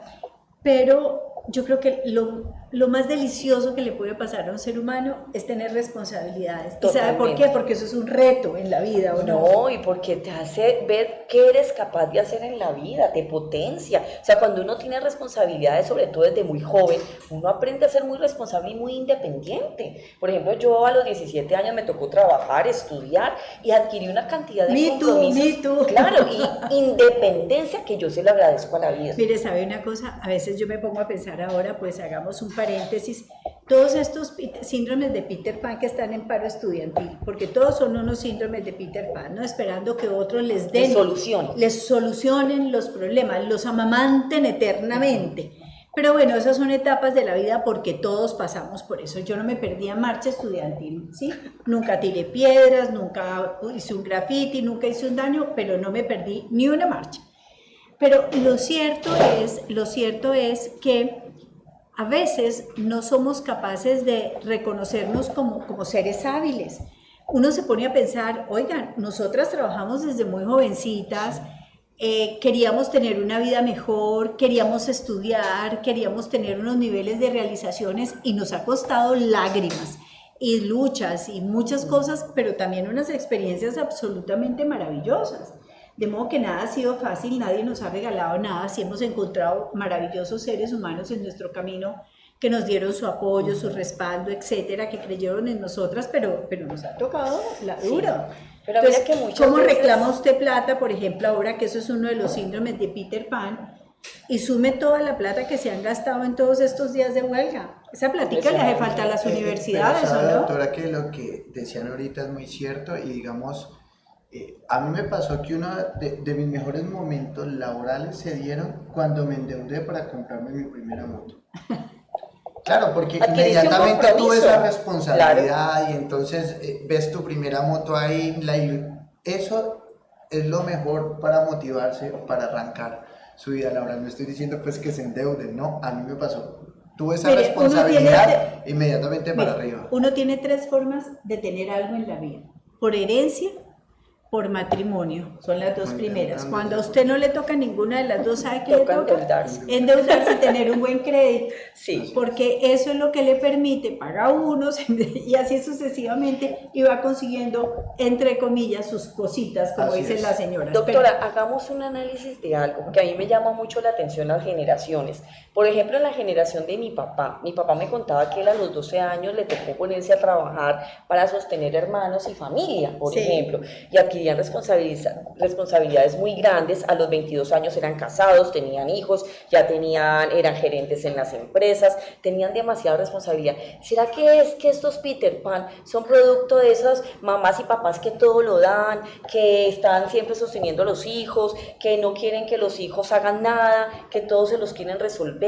pero yo creo que lo más delicioso que le puede pasar a un ser humano es tener responsabilidades. ¿Y sabe por qué? Porque eso es un reto en la vida, ¿o no? No, y porque te hace ver qué eres capaz de hacer en la vida, te potencia. O sea, cuando uno tiene responsabilidades, sobre todo desde muy joven, uno aprende a ser muy responsable y muy independiente. Por ejemplo, yo a los 17 años me tocó trabajar, estudiar y adquirí una cantidad de compromisos. Me too. Claro, y independencia que yo se lo agradezco a la vida. Mire, ¿sabe una cosa? A veces yo me pongo a pensar ahora, pues hagamos un paréntesis, todos estos síndromes de Peter Pan que están en paro estudiantil, porque todos son unos síndromes de Peter Pan, ¿no? Esperando que otros les den, les solucionen los problemas, los amamanten eternamente. Pero bueno, esas son etapas de la vida porque todos pasamos por eso. Yo no me perdí a marcha estudiantil, ¿sí? Nunca tiré piedras, nunca hice un graffiti, nunca hice un daño, pero no me perdí ni una marcha. Pero lo cierto es que a veces no somos capaces de reconocernos como seres hábiles. Uno se pone a pensar, oigan, nosotras trabajamos desde muy jovencitas, queríamos tener una vida mejor, queríamos estudiar, queríamos tener unos niveles de realizaciones y nos ha costado lágrimas y luchas y muchas cosas, pero también unas experiencias absolutamente maravillosas. De modo que nada ha sido fácil, nadie nos ha regalado nada, sí hemos encontrado maravillosos seres humanos en nuestro camino que nos dieron su apoyo, su respaldo, etcétera, que creyeron en nosotras, pero nos ha tocado la dura. Sí. Pero entonces, mira que muchas ¿cómo veces... reclama usted plata, por ejemplo, ahora que eso es uno de los síndromes de Peter Pan, y sume toda la plata que se han gastado en todos estos días de huelga? Esa platica le hace falta a las universidades, pero sabe, ¿o no? doctora, que lo que decían ahorita es muy cierto y digamos... a mí me pasó que uno de mis mejores momentos laborales se dieron cuando me endeudé para comprarme mi primera moto. Claro, porque inmediatamente tuve esa responsabilidad, claro. Y entonces ves tu primera moto ahí, eso es lo mejor para motivarse, para arrancar su vida laboral. No estoy diciendo pues que se endeuden, no, a mí me pasó. Tuve esa responsabilidad inmediatamente para arriba. Uno tiene tres formas de tener algo en la vida: por herencia, por matrimonio, son las dos primeras. Cuando a usted no le toca ninguna de las dos, ¿sabe qué le toca? Endeudarse y tener un buen crédito. Sí. Porque eso es lo que le permite, paga unos y así sucesivamente, y va consiguiendo, entre comillas, sus cositas, como dicen las señoras. Doctora, hagamos un análisis de algo que a mí me llama mucho la atención, las generaciones. Por ejemplo, en la generación de mi papá me contaba que él a los 12 años le tocó ponerse a trabajar para sostener hermanos y familia, por ejemplo, y adquirían responsabilidades muy grandes. A los 22 años eran casados, tenían hijos, eran gerentes en las empresas, tenían demasiada responsabilidad. ¿Será que es que estos Peter Pan son producto de esas mamás y papás que todo lo dan, que están siempre sosteniendo a los hijos, que no quieren que los hijos hagan nada, que todos se los quieren resolver,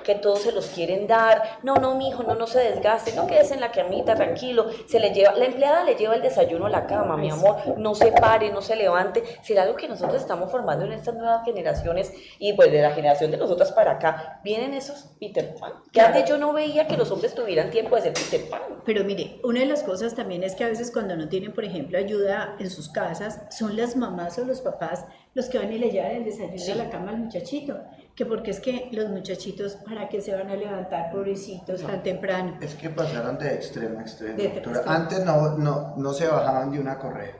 que todos se los quieren dar? No, mi hijo, no se desgaste, no quedes en la camita, tranquilo. La empleada le lleva el desayuno a la cama, mi amor, no se pare, no se levante. ¿Será algo que nosotros estamos formando en estas nuevas generaciones? Y pues de la generación de nosotras para acá vienen esos Peter Pan, que antes yo no veía que los hombres tuvieran tiempo de ser Peter Pan. Pero mire, una de las cosas también es que a veces cuando no tienen, por ejemplo, ayuda en sus casas, son las mamás o los papás los que van y le llevan el desayuno a la cama al muchachito, que porque es que los muchachitos, ¿para qué se van a levantar, pobrecitos, tan temprano? Es que pasaron de extremo a extremo, doctora. Antes no se bajaban de una correa,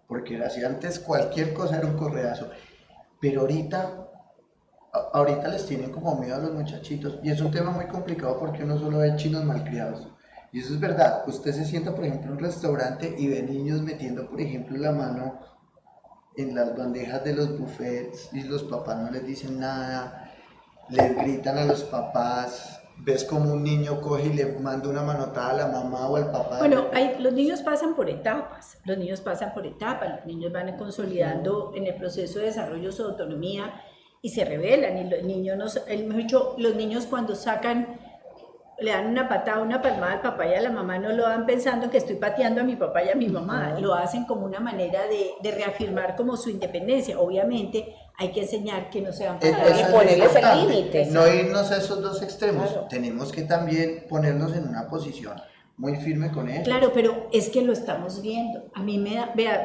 porque era así, antes cualquier cosa era un correazo, pero ahorita les tienen como miedo a los muchachitos, y es un tema muy complicado porque uno solo ve chinos malcriados, y eso es verdad. Usted se sienta, por ejemplo, en un restaurante y ve niños metiendo, por ejemplo, la mano en las bandejas de los buffets, y los papás no les dicen nada, les gritan a los papás. Ves como un niño coge y le manda una manotada a la mamá o al papá. Bueno, los niños pasan por etapas, los niños van consolidando en el proceso de desarrollo su autonomía y se rebelan, y los niños cuando le dan una patada, una palmada al papá y a la mamá, no lo dan pensando que estoy pateando a mi papá y a mi mamá, lo hacen como una manera de reafirmar como su independencia. Obviamente hay que enseñar que no se van a patar y ponerles el límite. No irnos a esos dos extremos, claro. Tenemos que también ponernos en una posición muy firme con él. Claro, pero es que lo estamos viendo. A mí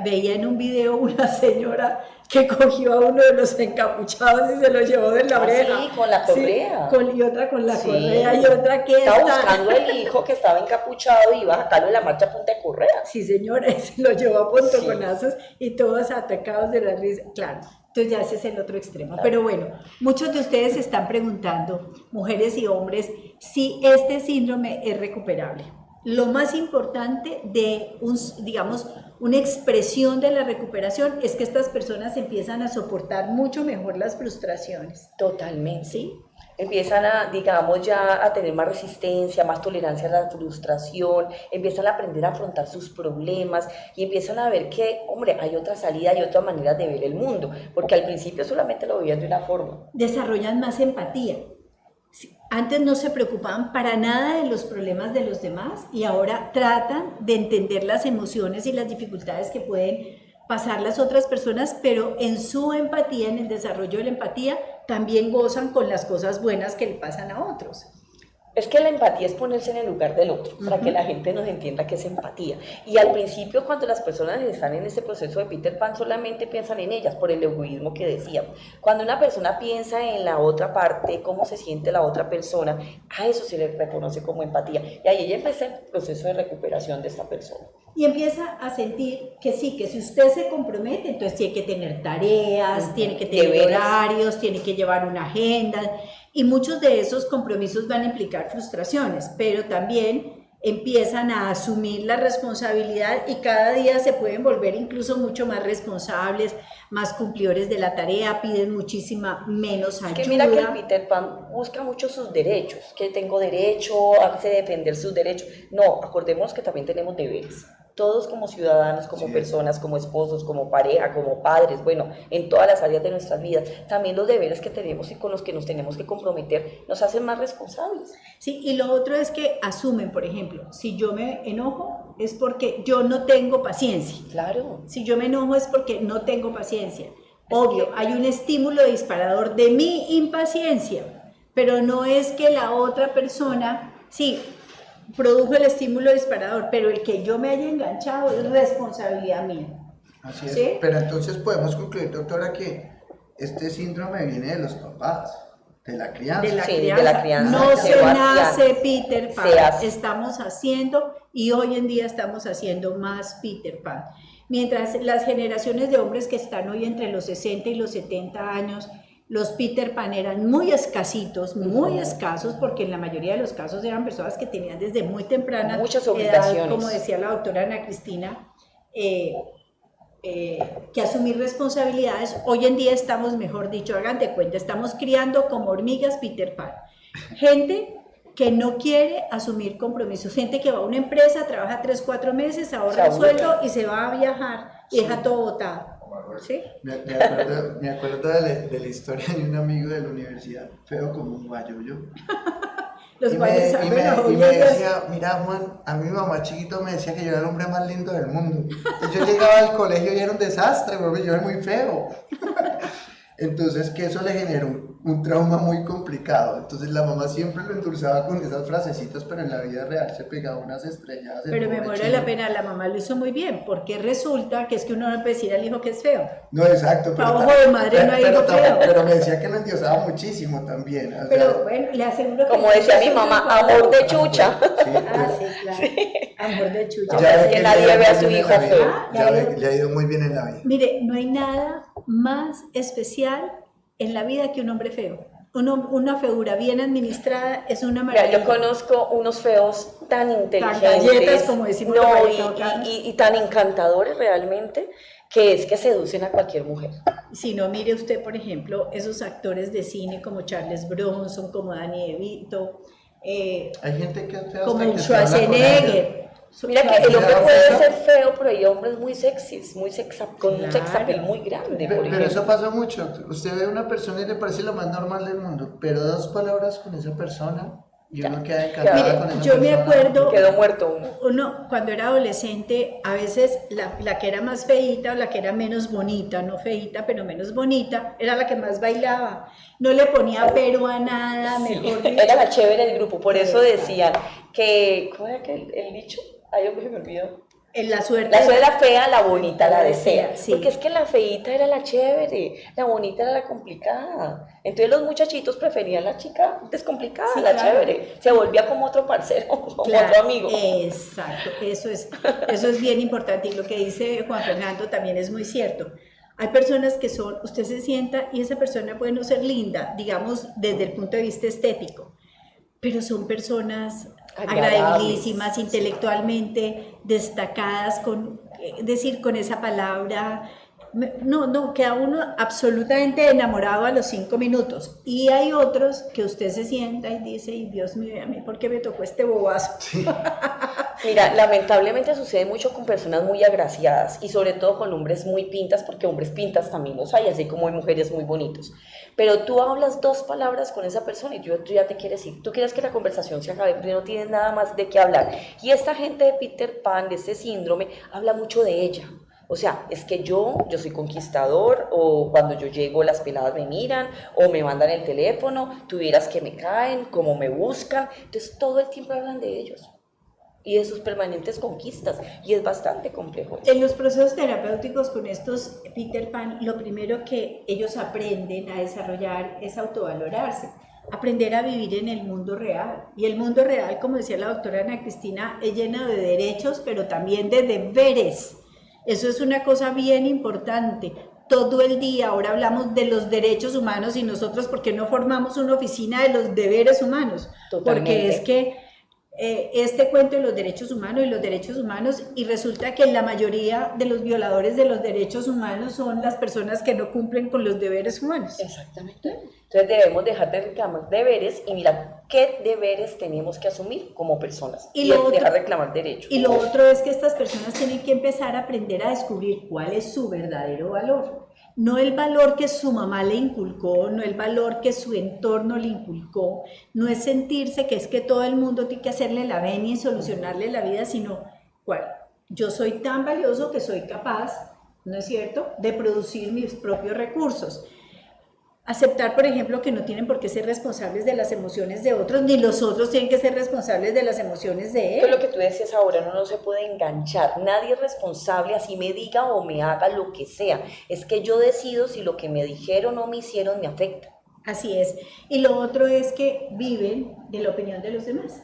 veía en un video una señora que cogió a uno de los encapuchados y se lo llevó de la oreja. Sí, con la correa. Y otra con la Sí. correa y otra que Estaba está... buscando el hijo que estaba encapuchado y iba a sacarlo de la marcha a punta de correa. Sí, señora, y se lo llevó a pontoconazos Sí. y todos atacados de la risa. Claro, entonces ya ese es el otro extremo. Pero bueno, muchos de ustedes se están preguntando, mujeres y hombres, si este síndrome es recuperable. Lo más importante de digamos, una expresión de la recuperación es que estas personas empiezan a soportar mucho mejor las frustraciones. Totalmente. ¿Sí? Empiezan a, digamos, ya a tener más resistencia, más tolerancia a la frustración, empiezan a aprender a afrontar sus problemas y empiezan a ver que, hombre, hay otra salida, hay otra manera de ver el mundo, porque al principio solamente lo veían de una forma. Desarrollan más empatía. Antes no se preocupaban para nada de los problemas de los demás y ahora tratan de entender las emociones y las dificultades que pueden pasar las otras personas, pero en su empatía, en el desarrollo de la empatía, también gozan con las cosas buenas que le pasan a otros. Es que la empatía es ponerse en el lugar del otro, para que la gente nos entienda qué es empatía. Y al principio, cuando las personas están en este proceso de Peter Pan, solamente piensan en ellas, por el egoísmo que decíamos. Cuando una persona piensa en la otra parte, cómo se siente la otra persona, a eso se le reconoce como empatía. Y ahí ya empieza el proceso de recuperación de esta persona. Y empieza a sentir que sí, que si usted se compromete, entonces tiene que tener tareas, tiene que tener Deberes. horarios, tiene que llevar una agenda, y muchos de esos compromisos van a implicar frustraciones, pero también empiezan a asumir la responsabilidad y cada día se pueden volver incluso mucho más responsables, más cumplidores de la tarea, piden muchísima menos ayuda. Es que mira que el Peter Pan busca mucho sus derechos, que tengo derecho, hace defender sus derechos. No, acordémonos que también tenemos deberes. Todos como ciudadanos, como personas, como esposos, como pareja, como padres, bueno, en todas las áreas de nuestras vidas, también los deberes que tenemos y con los que nos tenemos que comprometer nos hacen más responsables. Sí, y lo otro es que asumen, por ejemplo, si yo me enojo es porque yo no tengo paciencia. Claro. Si yo me enojo es porque no tengo paciencia. Obvio, hay un estímulo disparador de mi impaciencia, pero no es que la otra persona, sí, produjo el estímulo disparador, pero el que yo me haya enganchado es responsabilidad mía. Así es. ¿Sí? Pero entonces podemos concluir, doctora, que este síndrome viene de los papás, de la crianza. De la Sí, de crianza. la crianza. No se Sebastián. nace Peter Pan, Se hace. estamos haciendo y hoy en día estamos haciendo más Peter Pan. Mientras las generaciones de hombres que están hoy entre los 60 y los 70 años, los Peter Pan eran muy escasitos, muy escasos, porque en la mayoría de los casos eran personas que tenían desde muy temprana Muchas edad, obligaciones. como decía la doctora Ana Cristina, que asumir responsabilidades. Hoy en día estamos, mejor dicho, hagan de cuenta, estamos criando como hormigas Peter Pan. Gente que no quiere asumir compromisos, gente que va a una empresa, trabaja 3, 4 meses, ahorra el sueldo y se va a viajar y deja todo botado. ¿Sí? Me acuerdo de la historia de un amigo de la universidad, feo como un guayo yo. Los Y cuales me saben decía, mira Juan, a mi mamá chiquito me decía que yo era el hombre más lindo del mundo. Y yo llegaba al colegio y era un desastre, porque yo era muy feo. Entonces que eso le generó un trauma muy complicado. Entonces la mamá siempre lo endulzaba con esas frasecitas, pero en la vida real se pegaba unas estrelladas. el Pero me pobre muero de chico. la pena, la mamá lo hizo muy bien, porque resulta que es que uno no puede decir al hijo que es feo. No, exacto. Pa' ojo de madre no hay hijo feo. pero me decía que lo endiosaba muchísimo también. O sea, Pero bueno, le aseguro que... Como decía mi mamá, amor de chucha. sí, Ah, sí, claro. Amor de chucha. ya ve que le nadie ha ido vea a muy su bien en hijo la vida. feo. Ya ve, le ha ido muy bien en la vida. Mire, no hay nada más especial en la vida que un hombre feo. Una feura bien administrada es una Mira, maravilla. yo conozco unos feos tan inteligentes, galletas, como decimos no, los vallecaucanos. y tan encantadores realmente, que es que seducen a cualquier mujer. Si no, mire usted, por ejemplo, esos actores de cine como Charles Bronson, como Danny DeVito, Hay gente que es fea como hasta el que se habla con ella. Schwarzenegger. Mira que el hombre Claro, puede ¿no? ser feo, pero hay hombres muy sexys, con un sex Claro. appeal muy grande, por Pero ejemplo. eso pasa mucho. Usted ve a una persona y le parece lo más normal del mundo, pero 2 palabras con esa persona Y uno queda encantado Mire, con esa yo me persona. acuerdo, Quedó muerto uno. uno cuando era adolescente, a veces la que era más feíta o la que era menos bonita, no feíta, pero menos bonita, era la que más bailaba. No le ponía pero a nada, Sí, mejor dicho. era la chévere del grupo, por eso Exacto. decían que, ¿cómo era que el dicho? Ay, hombre, se me olvidó. En la suerte. La suegra fea, la bonita la desea. Sí. Porque es que la feíta era la chévere, la bonita era la complicada. Entonces los muchachitos preferían la chica descomplicada, Sí, la claro. chévere. Se volvía como otro parcero, como Claro, otro amigo. exacto, eso es bien importante y lo que dice Juan Fernando también es muy cierto. Hay personas que son, usted se sienta y esa persona puede no ser linda, digamos desde el punto de vista estético, pero son personas Agradables, agradabilísimas, sí. intelectualmente destacadas, decir con esa palabra, no, queda uno absolutamente enamorado a los 5 minutos. Y hay otros que usted se sienta y dice, ay, Dios mío, a mí, ¿por qué me tocó este bobazo? Mira, lamentablemente sucede mucho con personas muy agraciadas y sobre todo con hombres muy pintas, porque hombres pintas también los hay, así como hay mujeres muy bonitos. Pero tú hablas 2 palabras con esa persona y tú ya te quieres ir. Tú quieres que la conversación se acabe, pero no tienes nada más de qué hablar. Y esta gente de Peter Pan, de este síndrome, habla mucho de ella. O sea, es que yo soy conquistador, o cuando yo llego las peladas me miran, o me mandan el teléfono, tuvieras que me caen, cómo me buscan. Entonces todo el tiempo hablan de ellos y de sus permanentes conquistas, y es bastante complejo eso. En los procesos terapéuticos con estos Peter Pan, lo primero que ellos aprenden a desarrollar es autovalorarse, aprender a vivir en el mundo real. Y el mundo real, como decía la doctora Ana Cristina, es lleno de derechos, pero también de deberes. Eso es una cosa bien importante. Todo el día ahora hablamos de los derechos humanos y nosotros, ¿por qué no formamos una oficina de los deberes humanos? Totalmente. Porque es que este cuento de los derechos humanos y resulta que la mayoría de los violadores de los derechos humanos son las personas que no cumplen con los deberes humanos. Exactamente. Entonces debemos dejar de reclamar deberes y mirar qué deberes tenemos que asumir como personas Y lo dejar otro- de reclamar derechos. Y lo otro es que estas personas tienen que empezar a aprender a descubrir cuál es su verdadero valor. No el valor que su mamá le inculcó, no el valor que su entorno le inculcó, no es sentirse que es que todo el mundo tiene que hacerle la venia y solucionarle la vida, sino, bueno, yo soy tan valioso que soy capaz, ¿no es cierto?, de producir mis propios recursos. Aceptar, por ejemplo, que no tienen por qué ser responsables de las emociones de otros, ni los otros tienen que ser responsables de las emociones de Esto es él. lo que tú decías ahora, uno no se puede enganchar, nadie es responsable, así me diga o me haga lo que sea, es que yo decido si lo que me dijeron o me hicieron me afecta. Así es. Y lo otro es que viven de la opinión de los demás,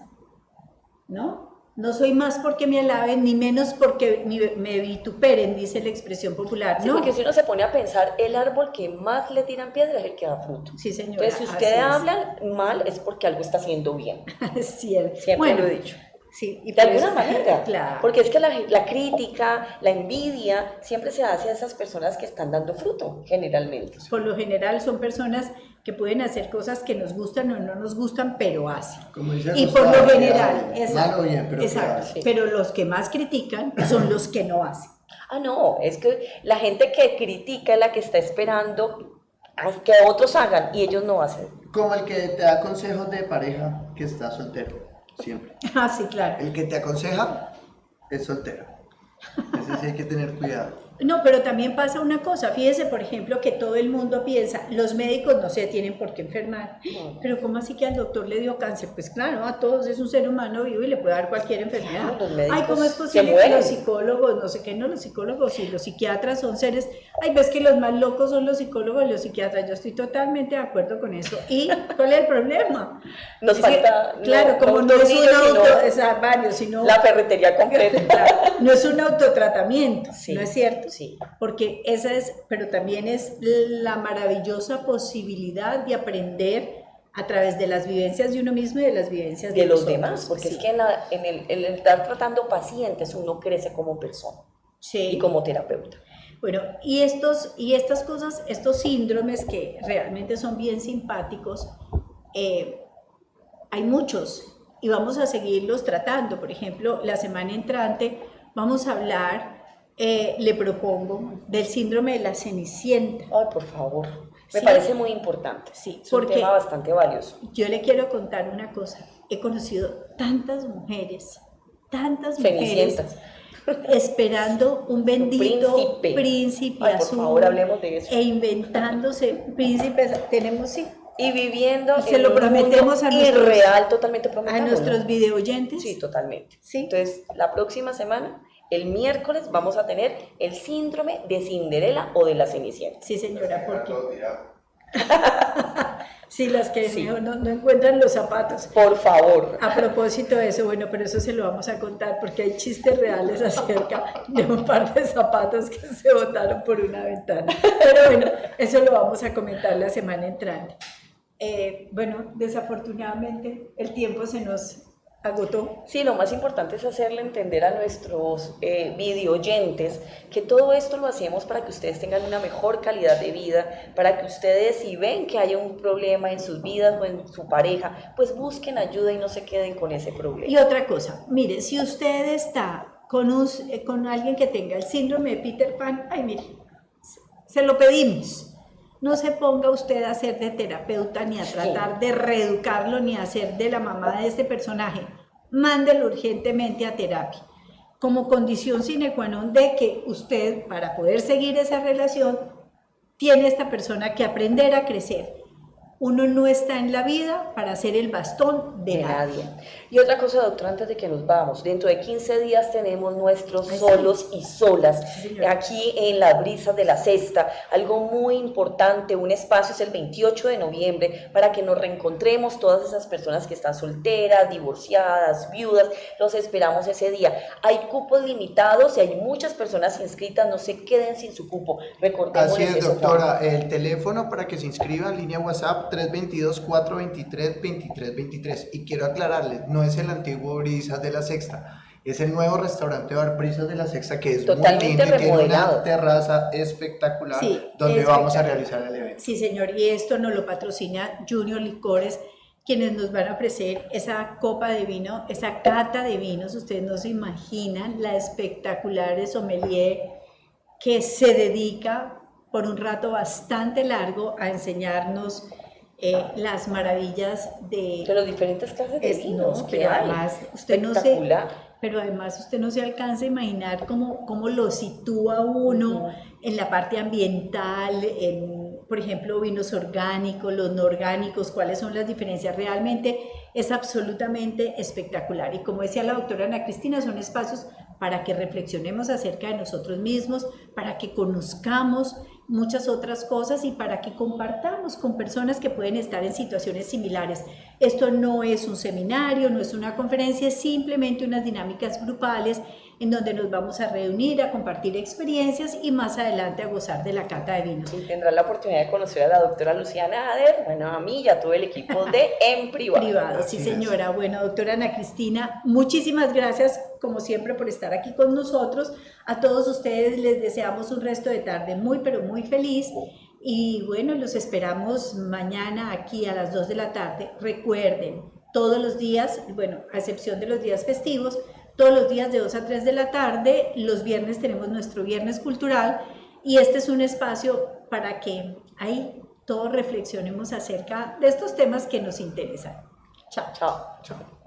¿no? No soy más porque me alaben, ni menos porque me vituperen, dice la expresión popular, Sí, ¿no? porque si uno se pone a pensar, el árbol que más le tiran piedra es el que da fruto. Sí, señora. Entonces, si ustedes así es. hablan mal es porque algo está haciendo bien, Es cierto. siempre Bueno, lo he dicho. sí, y De por alguna eso- manera, Claro. porque es que la crítica, la envidia, siempre se hace a esas personas que están dando fruto, generalmente. Por lo general son personas que pueden hacer cosas que nos gustan o no nos gustan, pero hacen. Como dice Y por lo Gustavo, general, que exacto, malo o bien, pero que exacto, hace. pero los que más critican son los que no hacen. Ah, no, es que la gente que critica es la que está esperando a que otros hagan y ellos no hacen. Como el que te da consejos de pareja que está soltero, siempre. Ah, sí, claro. El que te aconseja es soltero. Ese sí hay que tener cuidado. No, pero también pasa una cosa, fíjese por ejemplo que todo el mundo piensa, los médicos no se tienen por qué enfermar, pero ¿cómo así que al doctor le dio cáncer? Pues claro, a todos es un ser humano vivo y le puede dar cualquier enfermedad. Los médicos Ay, ¿cómo es se posible que mueren. los psicólogos, no sé qué, no los psicólogos y los psiquiatras son seres, ay, ves que los más locos son los psicólogos y los psiquiatras, yo estoy totalmente de acuerdo con eso. ¿Y cuál es el problema? Nos Es que, falta, claro, como un no es un tornillo, sino auto, o sea, varios, sino... la ferretería completa. Claro, no es un autotratamiento, Sí, ¿no es cierto? sí. Porque esa es, pero también es la maravillosa posibilidad de aprender a través de las vivencias de uno mismo y de las vivencias De los otros. demás, porque Sí, es que en el estar tratando pacientes uno crece como persona sí. y como terapeuta. Bueno, y estas cosas, estos síndromes que realmente son bien simpáticos, hay muchos y vamos a seguirlos tratando. Por ejemplo, la semana entrante vamos a hablar le propongo del síndrome de la Cenicienta. Ay, por favor. Me Sí. parece muy importante. Sí, Es un porque- tema bastante valioso. Yo le quiero contar una cosa. He conocido tantas mujeres Cenicientas. esperando un bendito príncipe Ay, por azul favor, hablemos de eso. e inventándose príncipes. Tenemos sí Y viviendo Y se en lo un prometemos mundo a nuestros- irreal, totalmente a prometamos. nuestros videoyentes. Sí, totalmente. Sí. Entonces, la próxima semana, el miércoles, vamos a tener el síndrome de Cinderela o de la Cenicienta. Sí, señora, porque sí, las que Sí. no encuentran los zapatos. Por favor. A propósito de eso, bueno, pero eso se lo vamos a contar porque hay chistes reales acerca de un par de zapatos que se botaron por una ventana. Pero bueno, eso lo vamos a comentar la semana entrante. Bueno, desafortunadamente el tiempo se nos agotó. Sí, lo más importante es hacerle entender a nuestros videoyentes que todo esto lo hacemos para que ustedes tengan una mejor calidad de vida, para que ustedes, si ven que hay un problema en sus vidas o en su pareja, pues busquen ayuda y no se queden con ese problema. Y otra cosa, mire, si usted está con alguien que tenga el síndrome de Peter Pan, ay, mire, se lo pedimos. No se ponga usted a ser de terapeuta ni a tratar de reeducarlo ni a ser de la mamá de este personaje. Mándelo urgentemente a terapia, como condición sine qua non de que usted, para poder seguir esa relación, tiene esta persona que aprender a crecer. Uno no está en la vida para ser el bastón de nadie. Y otra cosa, doctora, antes de que nos vamos, dentro de 15 días tenemos nuestros Ay, sí. solos y solas, Sí, señora. aquí en las brisas de la sexta. Algo muy importante, un espacio es el 28 de noviembre para que nos reencontremos todas esas personas que están solteras, divorciadas, viudas, los esperamos ese día. Hay cupos limitados y hay muchas personas inscritas, no se queden sin su cupo. Recordemos Así es, eso, doctora. El teléfono para que se inscriban, línea WhatsApp 322-423-2323. Y quiero aclararles, no es el antiguo Brisas de la Sexta, es el nuevo restaurante bar Brisas de la Sexta, que es Totalmente muy lindo y tiene remodelado. una terraza espectacular, Sí, donde vamos a espectacular. realizar el evento. Sí, señor, y esto nos lo patrocina Junior Licores, quienes nos van a ofrecer esa copa de vino, esa cata de vinos. Ustedes no se imaginan la espectacular sommelier que se dedica por un rato bastante largo a enseñarnos las maravillas De los diferentes clases de vinos no, que pero hay. además usted no se, Espectacular. pero además usted no se alcanza a imaginar cómo lo sitúa uno en la parte ambiental, por ejemplo, vinos orgánicos, los no orgánicos, cuáles son las diferencias. Realmente es absolutamente espectacular. Y como decía la doctora Ana Cristina, son espacios para que reflexionemos acerca de nosotros mismos, para que conozcamos muchas otras cosas y para que compartamos con personas que pueden estar en situaciones similares. Esto no es un seminario, no es una conferencia, es simplemente unas dinámicas grupales en donde nos vamos a reunir, a compartir experiencias y más adelante a gozar de la cata de vinos. Y tendrán la oportunidad de conocer a la doctora Luciana Ader, bueno, a mí y a todo el equipo de En Privado. Privado, sí Así es. señora. Bueno, doctora Ana Cristina, muchísimas gracias como siempre por estar aquí con nosotros. A todos ustedes les deseamos un resto de tarde muy pero muy feliz y bueno, los esperamos mañana aquí a las 2 de la tarde. Recuerden, todos los días, bueno, a excepción de los días festivos, todos los días de 2 a 3 de la tarde, los viernes tenemos nuestro Viernes Cultural y este es un espacio para que ahí todos reflexionemos acerca de estos temas que nos interesan. Chao. Chao. Chao.